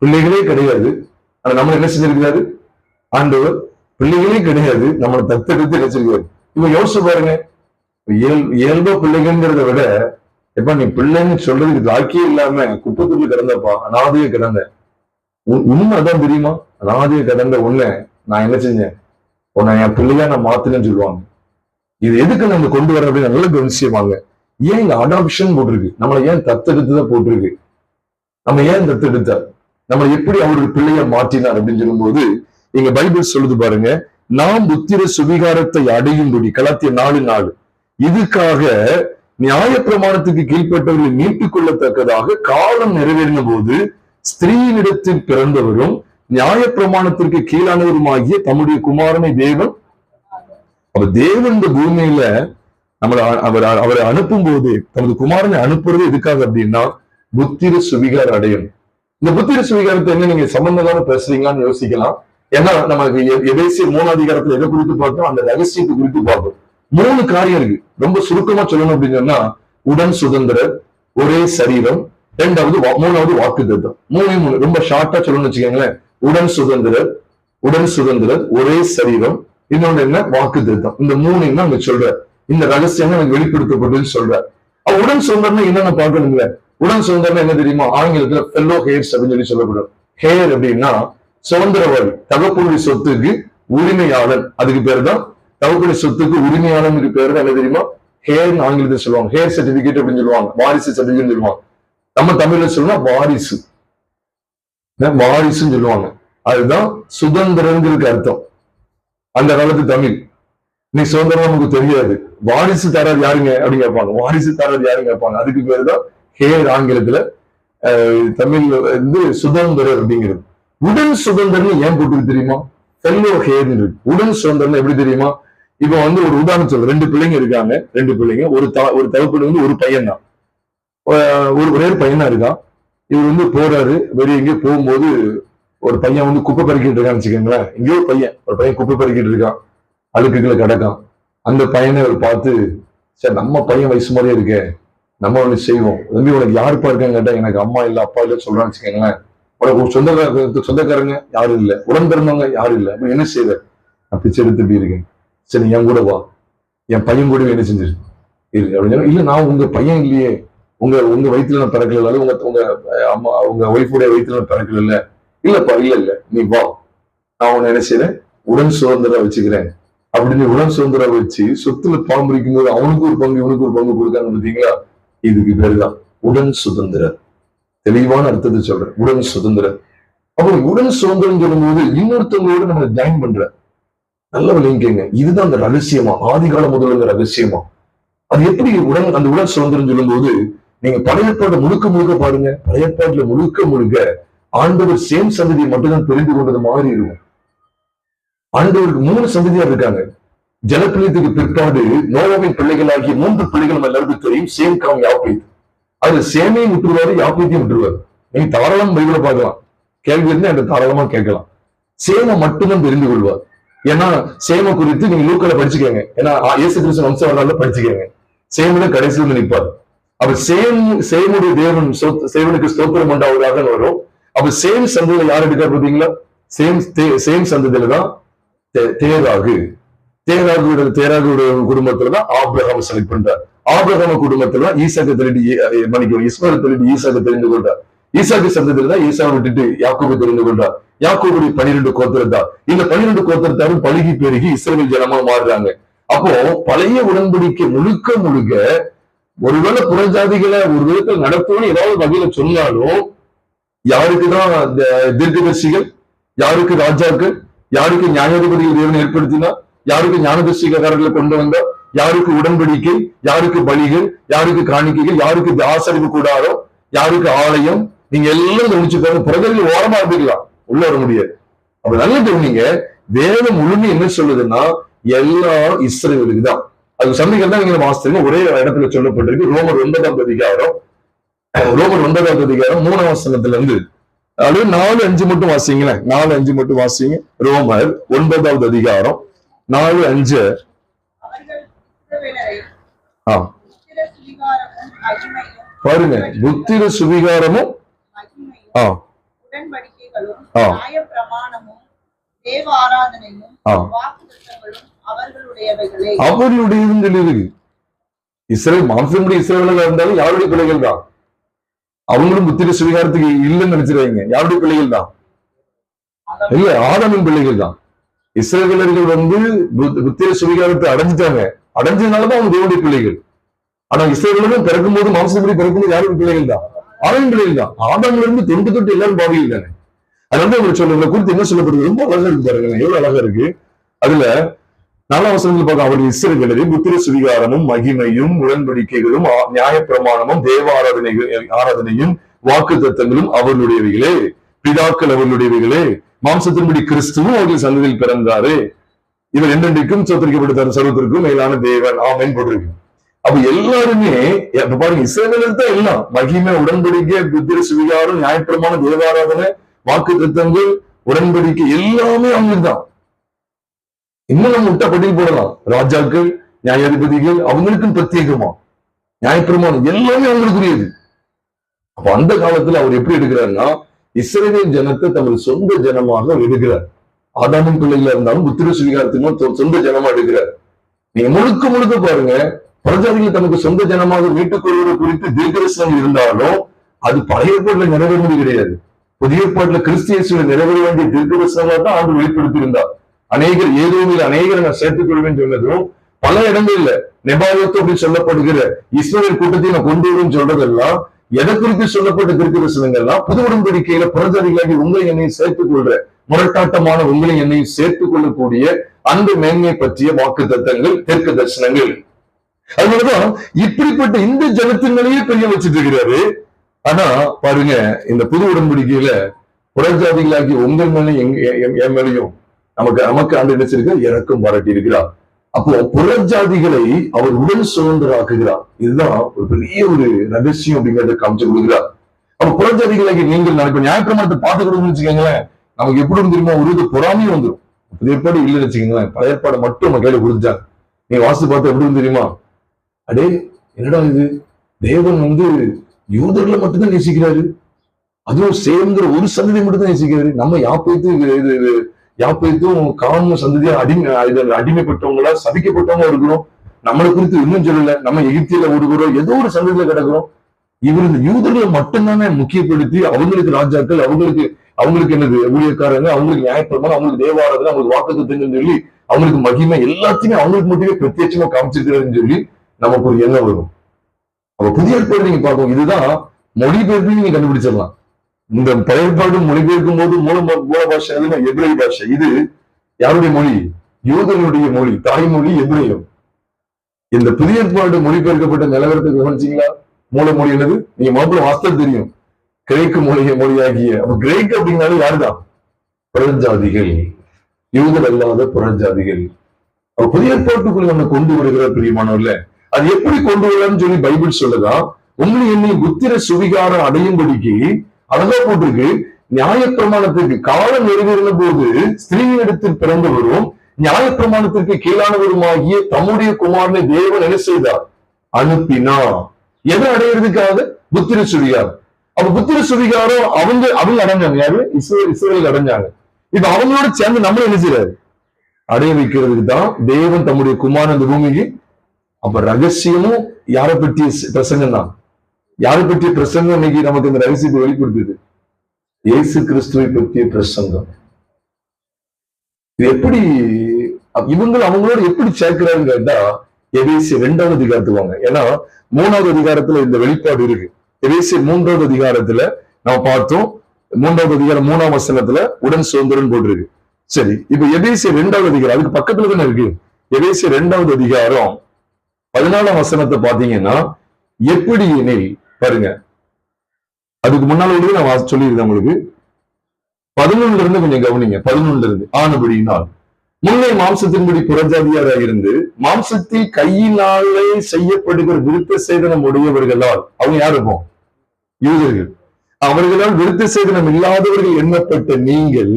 பிள்ளைகளே கிடையாது, ஆனா நம்ம என்ன செஞ்சிருக்கிறாரு ஆண்டவர்? பிள்ளைகளே கிடையாது, நம்மளை தத்தெடுத்து நினைச்சிருக்காரு. இப்ப யோசிச்சு பாருங்க, இயல்பா பிள்ளைங்கிறத விட, எப்ப நீ பிள்ளைன்னு சொல்றதுக்கு லாக்கியே இல்லாம குப்பத்துக்குள்ள கிடந்தப்பா, அனாதைய கிடந்த உண்மை அதான் தெரியுமா? அனாதைய கிடந்த உன்னை நான் என்ன செஞ்சேன்? உன்னை என் பிள்ளையா நான் மாத்தினேன்னு சொல்லுவாங்க. இது எதுக்கு நம்ம கொண்டு வர அப்படின்னு நல்ல கவனிச்சுவாங்க. ஏன் இங்க அடாப்ஷன் போட்டிருக்கு? நம்மளை ஏன் தத்தெடுத்துதான் போட்டிருக்கு? நம்ம ஏன் தத்தெடுத்தார்? நம்ம எப்படி அவருடைய பிள்ளைய மாற்றினார் அப்படின்னு சொல்லும்போது இங்க பைபிள் சொல்லுது பாருங்க, நாம் புத்திர சுவிகாரத்தை அடையும்படி, கலாத்தியர் 4:4, இதுக்காக நியாயப்பிரமாணத்துக்கு கீழ்பட்டவர்களை மீட்டுக் கொள்ளத்தக்கதாக காலம் நிறைவேறின போது ஸ்திரீனிடத்தில் பிறந்தவரும் நியாயப்பிரமாணத்திற்கு கீழானவருமாகிய தம்முடைய குமாரனை தேவன். அப்ப தேவன் இந்த பூமியில அவரை அனுப்பும் போது தமது குமாரனை அனுப்புறது எதுக்காக அப்படின்னா புத்திர சுவிகார அடையும். இந்த புத்திர சுவிகாரத்தை என்ன நீங்க சம்பந்தமான பேசுறீங்கன்னு யோசிக்கலாம். ஏன்னா நமக்கு எபேசியர் 3ஆம் அதிகாரத்துல எதை குறித்து பார்த்தோம்? அந்த ரகசியத்தை குறித்து பார்ப்போம். 3 காரியம் இருக்கு. ரொம்ப சுருக்கமா சொல்லணும் அப்படின்னு சொன்னா, உடன் சுதந்திரர், ஒரே சரீரம், 3வது வாக்குத்தத்தம். 3 ரொம்ப ஷார்ட்டா சொல்லணும்னு வச்சுக்கோங்களேன். உடன் சுதந்திரர், ஒரே சரீரம், இன்னொன்னு என்ன? வாக்குத்தத்தம். இந்த 3 அங்க சொல்ற இந்த ரகசியம் எனக்கு வெளிப்படுத்தப்பட்டதுன்னு சொல்ற. உடன் சுதந்திரம் என்னென்ன பார்க்கணுங்களே? உடன் சுதந்திரம் என்ன தெரியுமா? ஆங்கிலத்துல ஃபெல்லோ ஹேர்ஸ் அப்படின்னு சொல்லி சொல்லப்படும். ஹேர் அப்படின்னா சுதந்திரவாதி, தகப்பனுடைய சொத்துக்கு உரிமையாளன். அதுக்கு பேர் தான் தகப்பனுடைய சொத்துக்கு உரிமையாளன். பேர் தான் என்ன தெரியுமா? ஹேர் ஆங்கிலத்தில் சொல்லுவாங்க. ஹேர் சர்டிபிகேட் அப்படின்னு சொல்லுவாங்க, வாரிசு சர்டிபிகேட் சொல்லுவாங்க. நம்ம தமிழ்ல சொல்லணும் வாரிசு. வாரிசுன்னு சொல்லுவாங்க. அதுதான் சுதந்திரங்கிறதுக்கு அர்த்தம். அந்த காலத்து தமிழ். நீ சுதந்திரம் நமக்கு தெரியாது, வாரிசு தராது யாருங்க அப்படின்னு கேட்பாங்க. வாரிசு தராது யாருன்னு கேட்பாங்க. அதுக்கு பேருதான் ஹேர் ஆங்கிலத்துல, தமிழ்ல சுதந்திரர் அப்படிங்கிறது. உடன் சுதந்திரம் ஏன் போட்டு தெரியுமா? ஃபெல்லோ ஹேர் இருக்கு. உடன் சுதந்திரம் எப்படி தெரியுமா? இப்ப ஒரு உதாரணம் சொல்றேன். 2 பிள்ளைங்க இருக்காங்க. 2 பிள்ளைங்க, ஒரு தகப்பன் ஒரு பையன் தான், ஒரே பையன் தான் இருக்கான். இவர் போறாரு, வெளியே எங்கேயோ போகும்போது ஒரு பையன் குப்பை பறிக்கிட்டு இருக்கான்னு வச்சுக்கோங்களேன். எங்கேயோ ஒரு பையன் குப்பை பறிக்கிட்டு இருக்கான், அழுக்குகளை கிடக்கான். அந்த பையனை அவர் பார்த்து, சார் நம்ம பையன் வயசு மாதிரியே இருக்கே, நம்ம ஒண்ணு செய்வோம். உனக்கு யாருப்பா இருக்கான்னு கேட்டா, எனக்கு அம்மா இல்ல அப்பா இல்ல சொல்றான்னு வச்சுக்கோங்களேன். உனக்கு சொந்தக்காரங்க யாரும் இல்ல, உடன் பிறந்தவங்க யாரும் இல்ல, அப்ப என்ன செய்வ? நான் பிச்சை எடுத்துட்டு இருக்கேன். சரி என் கூட வா, என் பையன் கூட என்ன செஞ்சிரு அப்படின்னு. இல்ல நான் உங்க பையன் இல்லையே, உங்க வயிற்றுல நான் பிறக்கல, உங்க அம்மா உங்க ஒய்ஃபுடைய வயிற்றுல நான் பிறக்கல. இல்லப்பா, இல்ல நீ வா, நான் உன்னை என்ன செய்யறேன், உடன் சுதந்திரம் வச்சுக்கிறேன் அப்படின்னு உடன் சுதந்திரம் வச்சு சொத்துல பாம்பரிக்கும் போது அவனுக்கு ஒரு பங்கு இவனுக்கு ஒரு பங்கு கொடுக்காங்க பார்த்தீங்களா? இதுக்கு பேருதான் உடன் சுதந்திரம். தெளிவான அர்த்தத்தை சொல்றேன், உடன் சுதந்திரம். அப்போ உடன் சுதந்திரம் சொல்லும் போது இன்னொருத்தவங்களோட நம்ம ஜாயின் பண்ற நல்ல விளைவிக்கங்க. இதுதான் அந்த ரகசியமா, ஆதி காலம் முதல்ல ரகசியமா. அது எப்படி அந்த உடன் சுதந்திரம் சொல்லும் போது நீங்க பழையப்பாட்டை முழுக்க பாருங்க. பழையப்பாட்டுல முழுக்க ஆண்டவர் சேம் சந்ததியை மட்டும்தான் தெரிந்து கொண்டது மாதிரி இருக்கும். ஆண்டவருக்கு 3 சந்ததியார் இருக்காங்க. ஜலப்பிரளயத்துக்கு பிற்பாடு நோவாவின் பிள்ளைகளாகிய 3 பிள்ளைகள் நம்ம எல்லாருக்கும் தெரியும். Shem Ham Japheth. அது சேமையும் விட்டுருவாரு, யாப்பேத்தையும் விட்டுருவாரு. நீங்க தாராளமா பைபிளை பார்க்கலாம், கேள்வி இருந்தா என்ற தாராளமா கேட்கலாம். சேமை மட்டும்தான் தெரிந்து கொள்வார். ஏன்னா சேம குறித்து நீங்க லூக்கால படிச்சுக்கோங்க. ஏன்னா இயேசு கிறிஸ்து வம்ச வரலாறுல படிச்சுக்கோங்க. சேமுல கடைசியில் நிற்பார். அப்ப சேமுடைய தேவன் சேவனுக்கு ஸ்தோத்திரம் உண்டாவதாக வரும். அப்ப சேம் சந்ததியில யார் எடுக்காரு பார்த்தீங்களா? சேம் சந்ததியில தான் தேராகுடைய குடும்பத்துலதான் ஆபிரகாம் செலக்ட் பண்றார். ஆபிரகாம குடும்பத்துல ஈசாக்கு திருடி இஸ்மாயில் திருடி ஈசாக்கு தெரிந்து கொண்டார். ஈசாக்கு சந்ததியில தான் ஈசாவை விட்டுட்டு யாக்கோபை தெரிந்து கொண்டார். யாக்கோபுடைய 12 கோத்திரத்தார். இந்த 12 கோத்திரத்தாரும் பழுகி பெருகி இஸ்ரவேல் ஜனமா மாறுறாங்க. அப்போ பழைய உடன்படிக்கை முழுக்க ஒருவேளை புறஜாதிகளை ஒரு விதத்தில் நடத்துவோம்னு ஏதாவது வகையில சொன்னாலும், யாருக்குதான் தீர்க்கதரிசிகள், யாருக்கு ராஜாக்கள், யாருக்கு நியாயாதிபதிகள் தேவன் ஏற்படுத்தினா, யாருக்கு ஞானதர்சிகாரர்களை கொண்டு வந்தா, யாருக்கு உடன்படிக்கை, யாருக்கு பலிகள், யாருக்கு காணிக்கைகள், யாருக்கு ஆசரிப்பு கூடாரம், யாருக்கு ஆலயம், நீங்க எல்லாம் கவனிச்சு பாருங்க. புறஜாதிகள் ஓரமா இருந்துக்கலாம், உள்ள வர முடியாது. அப்ப நல்ல கவனிங்க, வேதம் முழுமை என்ன சொல்லுதுன்னா எல்லாம் இஸ்ரவேலுக்கு தான். அது சந்தைகள் தான் நீங்க வாசிங்க. ஒரே இடத்துல சொல்லப்பட்டிருக்கு. ரோமர் 9ஆம் அதிகாரம் 3ஆம் வசனத்துல இருந்து அது 4-5 மட்டும் வாசிங்களேன். 4-5 மட்டும் வாசிங்க. ரோமர் 9ஆவது அதிகாரம் 4-5. பாருங்க, புத்திர சுவிகாரமும் அவர்களுடையதுன்னு சொல்லி இருக்கு. இஸ்ரேல் மாம்சமுடைய இஸ்ரவேலா இருந்தாலும் யாருடைய பிள்ளைகள் தான். அவங்களும் புத்திர சுவிகாரத்துக்கு இல்லைன்னு நினைச்சிருவாங்க. யாருடைய பிள்ளைகள் தான்? இல்ல, ஆதாமின் பிள்ளைகள் தான். இஸ்ரவேலர்கள் புத்திர சுவிகாரத்தை அடைஞ்சிட்டாங்க. அடைஞ்சதுனாலதான் அவங்க தேவனுடைய பிள்ளைகள். ஆனா இஸ்ரவேலர்கள் பிறக்கும் போது மாம்சப்படி பிறக்கும்போது யாருடைய பிள்ளைகள் தான்? ஆதாமின் பிள்ளைகள் தான். ஆதாம்ல இருந்து தொட்டு எல்லாரும் பாவிகள் தானே. அதனால அவங்க சொல்லுங்க குறித்து என்ன சொல்லப்படுது, ரொம்ப அழகா இருக்கு பாருங்க, எவ்வளவு அழகா இருக்கு. அதுல 4ஆம் வசனத்துல பார்க்க, அவருடைய இஸ்ரவேலரே புத்திர சுவிகாரமும் மகிமையும் உடன்படிக்கைகளும் நியாயப்பிரமாணமும் தேவ ஆராதனையும் வாக்கு தத்தங்களும் அவர்களுடையவைகளே, பிதாக்கள் அவர்களுடையவைகளே, மாம்சத்தின்படி கிறிஸ்துவும் அவர்கள் சந்ததியில் பிறந்தாரு, இவர் என்றென்றைக்கும் சோத்தரிக்கப்பட்ட சர்வத்திற்கும் மேலான தேவன் ஆமென் போட்டிருக்கு. அப்ப எல்லாருமே பாருங்க, இஸ்ரவேலர் தான் எல்லாம். மகிமை, உடன்படிக்கை, புத்திர சுவிகாரம், நியாயப்பிரமாணம், தேவாராதனை, வாக்கு தத்தங்கள், உடன்படிக்கை எல்லாமே அவங்களுக்கு தான். இன்னும் நம்ம விட்டா பட்டியல் போடலாம். ராஜாக்கள், நியாயாதிபதிகள், அவங்களுக்கும் பிரத்யேகமா நியாயப்பிரமாணம் எல்லாமே அவங்களுக்குரியது. அப்ப அந்த காலத்துல அவர் எப்படி எடுக்கிறாருன்னா, இஸ்ரவேல் ஜனத்தை தமது சொந்த ஜனமாக அவர் எடுக்கிறார். ஆதாமின் பிள்ளைகளா இருந்தாலும் புத்திர சுவிகாரத்துக்கும் சொந்த ஜனமா எடுக்கிறார். நீங்க முழுக்க பாருங்க, புறஜாதிகள் தமக்கு சொந்த ஜனமாக மீட்டுக் கொள்வது குறித்து தீர்க்கதரிசனம் இருந்தாலும் அது பழைய ஏற்பாட்டுல நிறைவேறது கிடையாது. புதிய ஏற்பாட்டுல கிறிஸ்தியேசுல நிறைவேற வேண்டிய தீர்க்கதரிசனமா தான் ஆண்டு வெளிப்படுத்தி இருந்தார். அநேகர் அநேகரை நான் சேர்த்துக் கொள்வேன்னு சொன்னதும், பல இடங்கள்ல நெபாயோத்து அப்படின்னு சொல்லப்படுகிற இஸ்ரவேல் கூட்டத்தை நான் கொண்டு வருவேன்னு சொல்றதெல்லாம் எதை குறித்து சொல்லப்பட்ட தீர்க்கதரிசனங்கள்லாம் புது உடன்படிக்கையில புறஜாதிகளாகி உங்களை என்னையும் சேர்த்துக் கொள்ற முரட்டாட்டமான உங்களை என்னையும் சேர்த்துக் கொள்ளக்கூடிய அந்த மேன்மை பற்றிய வாக்கு தத்தங்கள் தீர்க்க தரிசனங்கள். அதனாலதான் இப்படிப்பட்ட இந்த ஜனத்தினாலேயே பெரிய வச்சுட்டு இருக்கிறாரு. ஆனா பாருங்க, இந்த புது உடன்படிக்கையில புறஜாதிகளாகி உங்கள் மேலையும் என் மேலையும் நமக்கு ஆண்டு நினைச்சிருக்க எனக்கும் பாராட்டி இருக்கிறார். அப்போ புறஜாதிகளை அவர் உடன் சுதந்திராக்குகிறார். இதுதான் ஒரு பெரிய ஒரு ரகசியம் அப்படிங்கிறத காமிச்சு கொடுக்கிறார். அப்ப புறஜாதிகளாகி நீங்கள் இப்ப நியாயப்பிரமாணத்தை பார்த்து கொடுங்கன்னு வச்சுக்கோங்களேன், நமக்கு எப்படி தெரியுமா ஒரு பொறாமையும் வந்துடும். புதிய ஏற்பாடு இல்லைன்னு வச்சுக்கோங்களேன், பழைய ஏற்பாடு மட்டும் நம்ம கையில கொடுத்துட்டாங்க. நீங்க வாசித்து பார்த்து எப்படி தெரியுமா, அடே என்னடா இது, தேவன் யூதர்களை மட்டும்தான் நேசிக்கிறாரு, அதுவும் சேர்ந்துற ஒரு சந்ததி மட்டும்தான் நேசிக்கிறாரு. நம்ம யாப்பைத்தும் காணும் சந்ததியா அடிமைப்பட்டவங்களா சபிக்கப்பட்டவங்க இருக்கிறோம். நம்மளை குறித்து இன்னும் சொல்லல, நம்ம எகிப்தியில ஓடுகிறோம், ஏதோ ஒரு சந்ததியில கிடக்கிறோம். இவர் இந்த யூதர்களை மட்டும்தானே முக்கியப்படுத்தி அவங்களுக்கு ராஜாக்கள், அவங்களுக்கு என்னது ஊழியக்காரங்க, அவங்களுக்கு நியாயப்பிரமாணம், அவங்களுக்கு தேவாராதனை, அவங்களுக்கு வாக்குத்தத்தங்கள்னு சொல்லி அவங்களுக்கு மகிமை எல்லாத்தையுமே அவங்களுக்கு மட்டுமே பிரத்யட்சமா காமிச்சிருக்கிறாருன்னு சொல்லி நமக்கு ஒரு எண்ணம் வரும். அப்ப புதிய ஏற்பாடு நீங்க பார்க்கணும். இதுதான் மொழிபெயர்ப்பு நீங்க கண்டுபிடிச்சிடலாம். இந்த பழைய ஏற்பாடு மொழிபெயர்க்கும் போது மூல பாஷை எபிரேய பாஷை. இது யாருடைய மொழி? யூதர்களுடைய மொழி, தாய்மொழி எபிரேயம். இந்த புதிய ஏற்பாடு மொழிபெயர்க்கப்பட்ட நிலவரத்தை கவனிச்சீங்களா? மூல மொழி என்னது? நீங்க மாப்பிள்ள வாஸ்தவம் தெரியும், கிரேக்க மொழியாகிய. அப்ப கிரேக் அப்படின்னாலும் யாருதான்? புறஜாதிகள், யூதர் அல்லாத புறஜாதிகள். அப்ப புதிய ஏற்பாட்டுக்குள்ள நம்ம கொண்டு வருகிற பிரியமானவர்ல, அது எப்படி கொண்டு வரலாம்னு சொல்லி பைபிள் சொல்லுதா, உங்களை என்னை புத்திர சுவிகாரம் அடையும்படிக்கு அழகா போட்டிருக்கு. நியாயப்பிரமாணத்திற்கு காலம் நிறைவேறின போது ஸ்திரீனிடத்தில் பிறந்தவரும் நியாயப்பிரமாணத்திற்கு கீழானவருமாகிய தம்முடைய குமாரனை தேவன் என்ன செய்தார்? அனுப்பினா. எதை அடையிறதுக்காக? புத்திர சுவிகாரம். அப்ப புத்திர சுவிகாரம் அவங்க அடைஞ்சாங்க. யாரு? இஸ்ரவேல் அடைஞ்சாங்க. இப்ப அவங்களோட சேர்ந்து நம்ம என்ன செய்யறாரு? அடைய வைக்கிறதுக்கு தான் தேவன் தம்முடைய குமாரன் இந்த பூமிக்கு. அப்ப ரகசியமும் யாரை பற்றிய பிரசங்கம் தான். யாரை பற்றிய பிரசங்கம் இன்னைக்கு நமக்கு இந்த ரகசியத்தை வெளிப்படுத்துது? இயேசு கிறிஸ்துவை பற்றிய பிரசங்கம். இது எப்படி அவங்களோட எப்படி சேர்க்கிறாருன்னு கேட்டா, எபேசியர் 2வது அதிகாரத்துக்கு வாங்க. ஏன்னா 3வது அதிகாரத்துல இந்த வெளிப்பாடு இருக்கு. எபேசியர் 3வது அதிகாரத்துல நம்ம பார்த்தோம். 3வது அதிகாரம் 3ஆம் வசனத்துல உடன் சுதந்திரன் போட்டிருக்கு. சரி, இப்ப எபேசியர் 2வது அதிகாரம் அதுக்கு பக்கத்துல தானே இருக்கு. எபேசியர் 2வது அதிகாரம் 14ஆம் வசனத்தை பாத்தீங்கன்னா, எப்படி எனில் பாருங்க, அதுக்கு முன்னால நான் சொல்லியிருந்தேன் உங்களுக்கு. 11ல இருந்து கொஞ்சம் கவனிங்க. 11ல இருந்து, ஆனபடியினால் முன்னே மாம்சத்தின்படி புறஜாதியாராக இருந்து மாம்சத்தில் கையினாலே செய்யப்படுகிற விருத்த சேதனம் உடையவர்களால், அவங்க யாரு இருப்போம்? யூதர்கள். அவர்களால் விருத்த சேதனம் இல்லாதவர்கள் எண்ணப்பட்ட நீங்கள்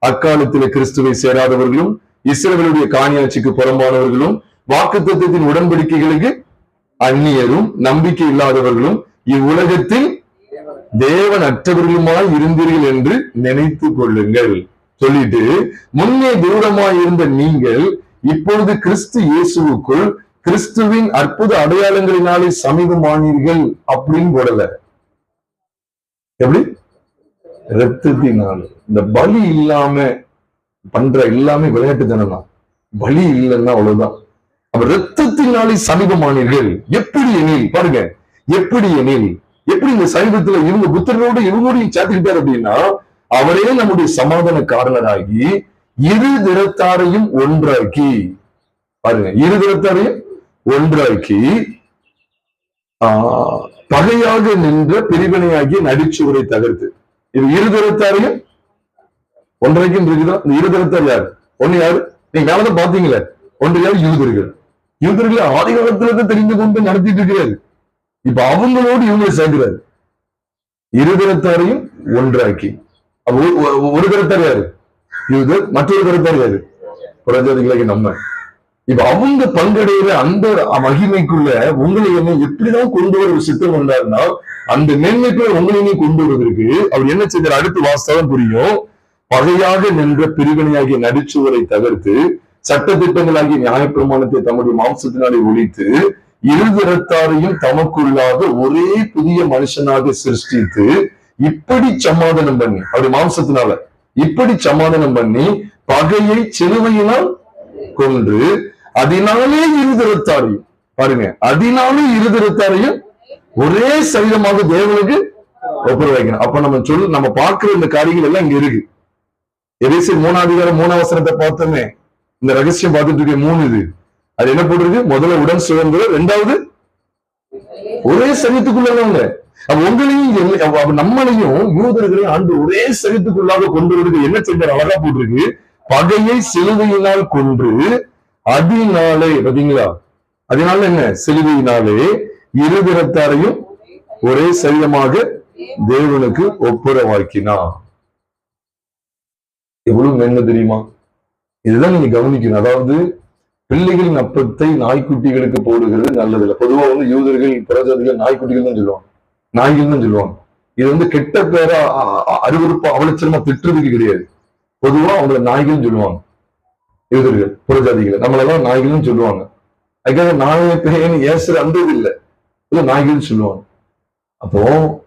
அக்காலத்திலே கிறிஸ்துவை சேராதவர்களும் இஸ்ரவேலுடைய காணியாட்சிக்கு புறம்பானவர்களும் வாக்குத்தத்தத்தின் உடன்படிக்கைகளுக்கு அந்நியரும் நம்பிக்கை இல்லாதவர்களும் இவ்வுலகத்தில் தேவன் அற்றவர்களுமாய் இருந்தீர்கள் என்று நினைத்து கொள்ளுங்கள் சொல்லிட்டு, முன்னே தூரமாய் இருந்த நீங்கள் இப்பொழுது கிறிஸ்து இயேசுவுக்குள் கிறிஸ்துவின் அற்புத அடையாளங்களினாலே சமீபமானீர்கள் அப்படின்னு போடல. எப்படி? இரத்தத்தினால. இந்த பலி இல்லாம பண்ற எல்லாமே விளையாட்டு தானே. பலி இல்லைன்னா அவ்வளவுதான். அப்ப இரத்தத்தினாலே சமீபமானீர்கள். எப்படி எனில் பாருங்க, எப்படி எனில், எப்படி இந்த சமீபத்துல இவங்க புத்தரோடு இவங்களோடையும் சேர்த்துக்கிட்டார் அப்படின்னா, அவரே நம்முடைய சமாதான காரணராகி இரு திறத்தாரையும் ஒன்றாக்கி, பாருங்க, இரு திறத்தாரையும் ஒன்றாக்கி பகையாக நின்ற பிரிவினையாகிய நடிச்சுவரை தகர்த்து. இது இரு திறத்தாரையும் ஒன்றைக்கும் இருக்குதா? இந்த இரு திறத்தார் யாரு? ஒண்ணு யாரு? நீங்க மேலதான் பாத்தீங்களே, ஒன்று யாரு? யூதர்கள். யூதர்களை ஆதி காலத்துல தெரிந்து கொண்டு நடத்திட்டு இருக்கிறாரு. இப்ப அவங்களோடு இவங்களை சேர்க்கிறாரு. இருதரத்தாரையும் ஒன்றாக்கி. ஒரு கருத்தார் யாரு? யூதர். மற்றொரு கருத்தார் யாரு? புறஜாதிகளாகி நம்ம. இப்ப அவங்க பங்கடைகிற அந்த மகிமைக்குள்ள உங்களை என்ன எப்படிதான் கொண்டு வர சித்தம் வந்தாருன்னா, அந்த மேன்மைக்குள்ள உங்களையும் கொண்டு வருவதற்கு அவர் என்ன செய்தார்? அடுத்து வாஸ்தவம் புரியும். பகையாக நின்ற பிரிவினையாகிய நடிச்சுவரை தகர்த்து சட்ட திட்டங்களாகிய நியாயப்பிரமாணத்தை தம்முடைய மாம்சத்தினாலே ஒழித்து இருதிறத்தாரையும் தமக்குள்ளாக ஒரே புதிய மனுஷனாக சிருஷ்டித்து இப்படி சமாதானம் பண்ணி, அப்படி மாம்சத்தினால இப்படி சமாதானம் பண்ணி பகையை சிலுவையினால் கொன்று அதனாலே இருதிறத்தாரையும், பாருங்க, அதனாலே இருதிறத்தாரையும் ஒரே சரீரமாக தேவனுக்கு ஒப்புரவு வைக்கணும். அப்ப நம்ம பார்க்கிற இந்த காரியங்கள் எல்லாம் இங்க இருக்கு. எபேசியர் 3:3 பார்த்தோமே, இந்த ரகசியம் பார்த்துட்டு இருக்க 3 இது. அது என்ன போட்டிருக்கு? முதல்ல உடன் சுதந்திரம், 2வது ஒரே சரீரத்துக்குள்ளவங்க. அப்ப உங்களையும் நம்மளையும் யூதர்களையும் ஆண்டு ஒரே சரீரத்துக்குள்ளாக கொண்டு வருது. என்ன செஞ்சார்? அழகா போட்டிருக்கு, பகையை சிலுவையினால் கொன்று அதனாலே, பாத்தீங்களா? அதனால என்ன? சிலுவையினாலே இருதரத்தாரையும் ஒரே சரீரமாக தேவனுக்கு ஒப்புரவாக்கினார். எவ்வளவு மேன்மை தெரியுமா? இதுதான் நீங்க கவனிக்கணும். அதாவது பிள்ளைகளின் அப்பத்தை நாய்க்குட்டிகளுக்கு போடுகிறது நல்லதில்லை. பொதுவா யூதர்கள் புறஜாதிகள் நாய்க்குட்டிகள் தான் சொல்லுவாங்க, நாய்கள் தான் சொல்லுவாங்க. இது கெட்ட பேரா அருவருப்பா அவலட்சணமா திட்டுறதுக்கு கிடையாது. பொதுவா அவங்களை நாய்கள் சொல்லுவாங்க யூதர்கள், புறஜாதிகளை. நம்மளெல்லாம் நாய்கள் சொல்லுவாங்க. அதுக்காக நாயை பேயன்னு ஏசுற அந்த இது இல்லை, நாய்கள் சொல்லுவாங்க. அப்போ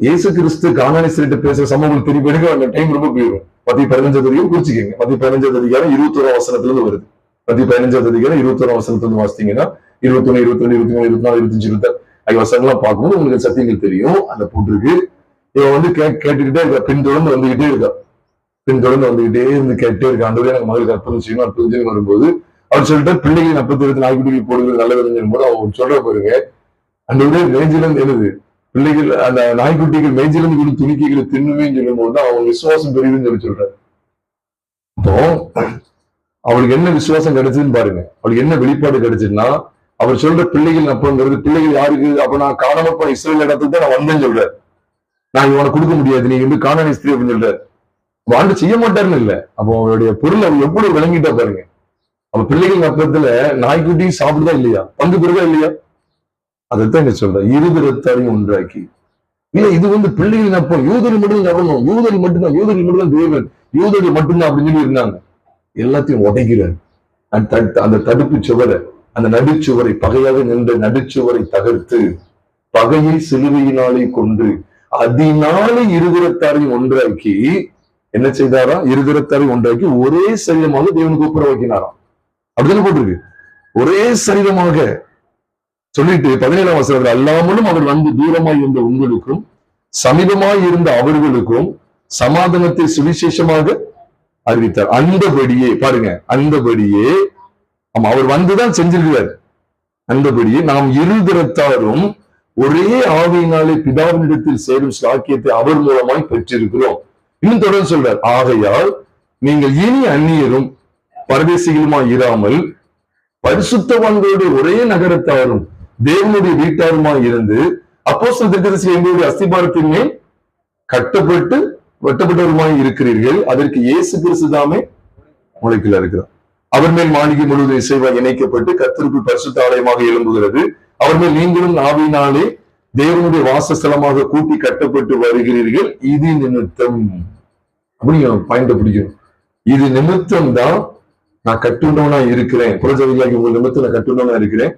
இயேசு கிறிஸ்து கானானி ஸ்திரீட்ட பேசுற சம்பவம் திருப்பி எடுக்க அந்த டைம் ரொம்ப போயிடும். 15 குறிச்சுக்கங்க. 15 அதிகாரம் 21 வருது. 15 அதிகாரம் 21 வாசித்தீங்கன்னா 21, 22, 23, 24, 25, 26 வசனங்கள்லாம் பார்க்கும்போது உங்களுக்கு சத்தியங்கள் தெரியும். அந்த போட்டிருக்கு. இவன் கேட்டுக்கிட்டே இருக்கா, பின்தொடர்ந்து வந்துகிட்டே இருக்கா, பின்தொடர்ந்து வந்துகிட்டே இருந்து கேட்டே இருக்கா. அந்த எனக்கு மகளுக்கு அற்புதம் செய்யணும், அற்புதம் செய்யணும் வரும்போது அவர் சொல்லிட்டு பிள்ளைகளின் அப்பத்தை நாய்க்குட்டிகள் போடுவது நல்லதுன்னு போது அவன் சொல்ற பாருங்க, அந்த மேஞ்சில இருந்து எழுது பிள்ளைகள் அந்த நாய்க்குட்டிகள் மேய்ஞ்சில இருந்து துணிக்கைகளை தின்னுவேன்னு சொல்லும் போது அவங்க விசுவாசம் பெரியதுன்னு சொல்றாரு. அப்போ அவளுக்கு என்ன விசுவாசம் கிடைச்சதுன்னு பாருங்க, அவளுக்கு என்ன வெளிப்பாடு கிடைச்சதுன்னா, அவர் சொல்ற பிள்ளைகள் அப்பங்கிறது பிள்ளைகள் யாருக்கு? அப்ப நான் காணாம போன இஸ்ரேல் இடத்துக்கு தான் நான் வந்தேன்னு சொல்றேன். நான் இவனை கொடுக்க முடியாது, நீங்க காணானி ஸ்திரீ அப்படின்னு சொல்றாரு. வாண்டு செய்ய மாட்டாருன்னு இல்ல. அப்போ அவருடைய பொருள் அவர் எவ்வளவு விளங்கிட்டா பாருங்க. அப்ப பிள்ளைகள் அப்பத்துல நாய்க்குட்டி சாப்பிடுதா இல்லையா? பங்கு பெறுதா இல்லையா? அதைத்தான் இங்க சொல்ற, இருதரத்தாரையும் ஒன்றாக்கி. இல்ல இது பிள்ளைகள் அப்போ யூதர்கள் மட்டும் கவனம், யூதர்கள் மட்டும்தான், யூதர்கள் மட்டும்தான் தேவன், யூதர்கள் மட்டும்தான் அப்படின்னு சொல்லி இருந்தாங்க. எல்லாத்தையும் உடைக்கிறார். அந்த தடுப்பு சுவரை, அந்த நடுச்சுவரை, பகையாக நின்ற நடுச்சுவரை தகர்த்து பகையை சிலுவையினாலே கொன்று அதனாலே இருதரத்தாரையும் ஒன்றாக்கி என்ன செய்தாரா? இருதரத்தாரையும் ஒன்றாக்கி ஒரே சரீரமாக தேவனுக்கு ஒப்புரவு வைக்கினாராம். அப்படிதானே போட்டிருக்கு, ஒரே சரீரமாக சொல்லிட்டு 17ஆம் வசனத்துல அல்லாமலும் அவர் தூரமாய் இருந்த உங்களுக்கும் சமீபமாய் இருந்த அவர்களுக்கும் சமாதானத்தை சுவிசேஷமாக அறிவித்தார். அந்தபடியே பாருங்க, அந்தபடியே அவர் வந்துதான் செஞ்சிருக்கிறார். அந்தபடியே நாம் இருதரத்தாரும் ஒரே ஆவியினாலே பிதாவினிடத்தில் சேரும் சாக்கியத்தை அவர் மூலமாய் பெற்றிருக்கிறோம். இன்னும் தொடர்ந்து சொல்றார், ஆகையால் நீங்கள் இனி அந்நியரும் பரதேசிகளுமாய் இராமல் பரிசுத்தவான்களோடு ஒரே நகரத்தாரும் தேவனுடைய வீட்டாருமாய் இருந்து அப்போஸ்தலர் தீர்க்கதரிசி எங்களுடைய அஸ்திபாரத்தின் மேல் கட்டப்பட்டு வெட்டப்பட்டவருமாய் இருக்கிறீர்கள். அதற்கு இயேசு கிறிஸ்து தாமே முளைக்கல இருக்கிறார். அவர் மேல் மாளிகை முழுவதும் இசைவாய் இணைக்கப்பட்டு கர்த்தருக்கு பரிசுத்த ஆலயமாக எழும்புகிறது. அவர் மேல் நீங்களும் ஆவியினாலே தேவனுடைய வாசஸ்தலமாக கூட்டி கட்டப்பட்டு வருகிறீர்கள். இது நிமித்தம் அப்படிங்க பாயிண்ட பிடிக்கணும். இது நிமித்தம் தான் நான் கட்டுண்டவனா இருக்கிறேன். புறஜாதிகளாகி உங்கள் நிமித்தம் நான் கட்டுண்டவனா இருக்கிறேன்.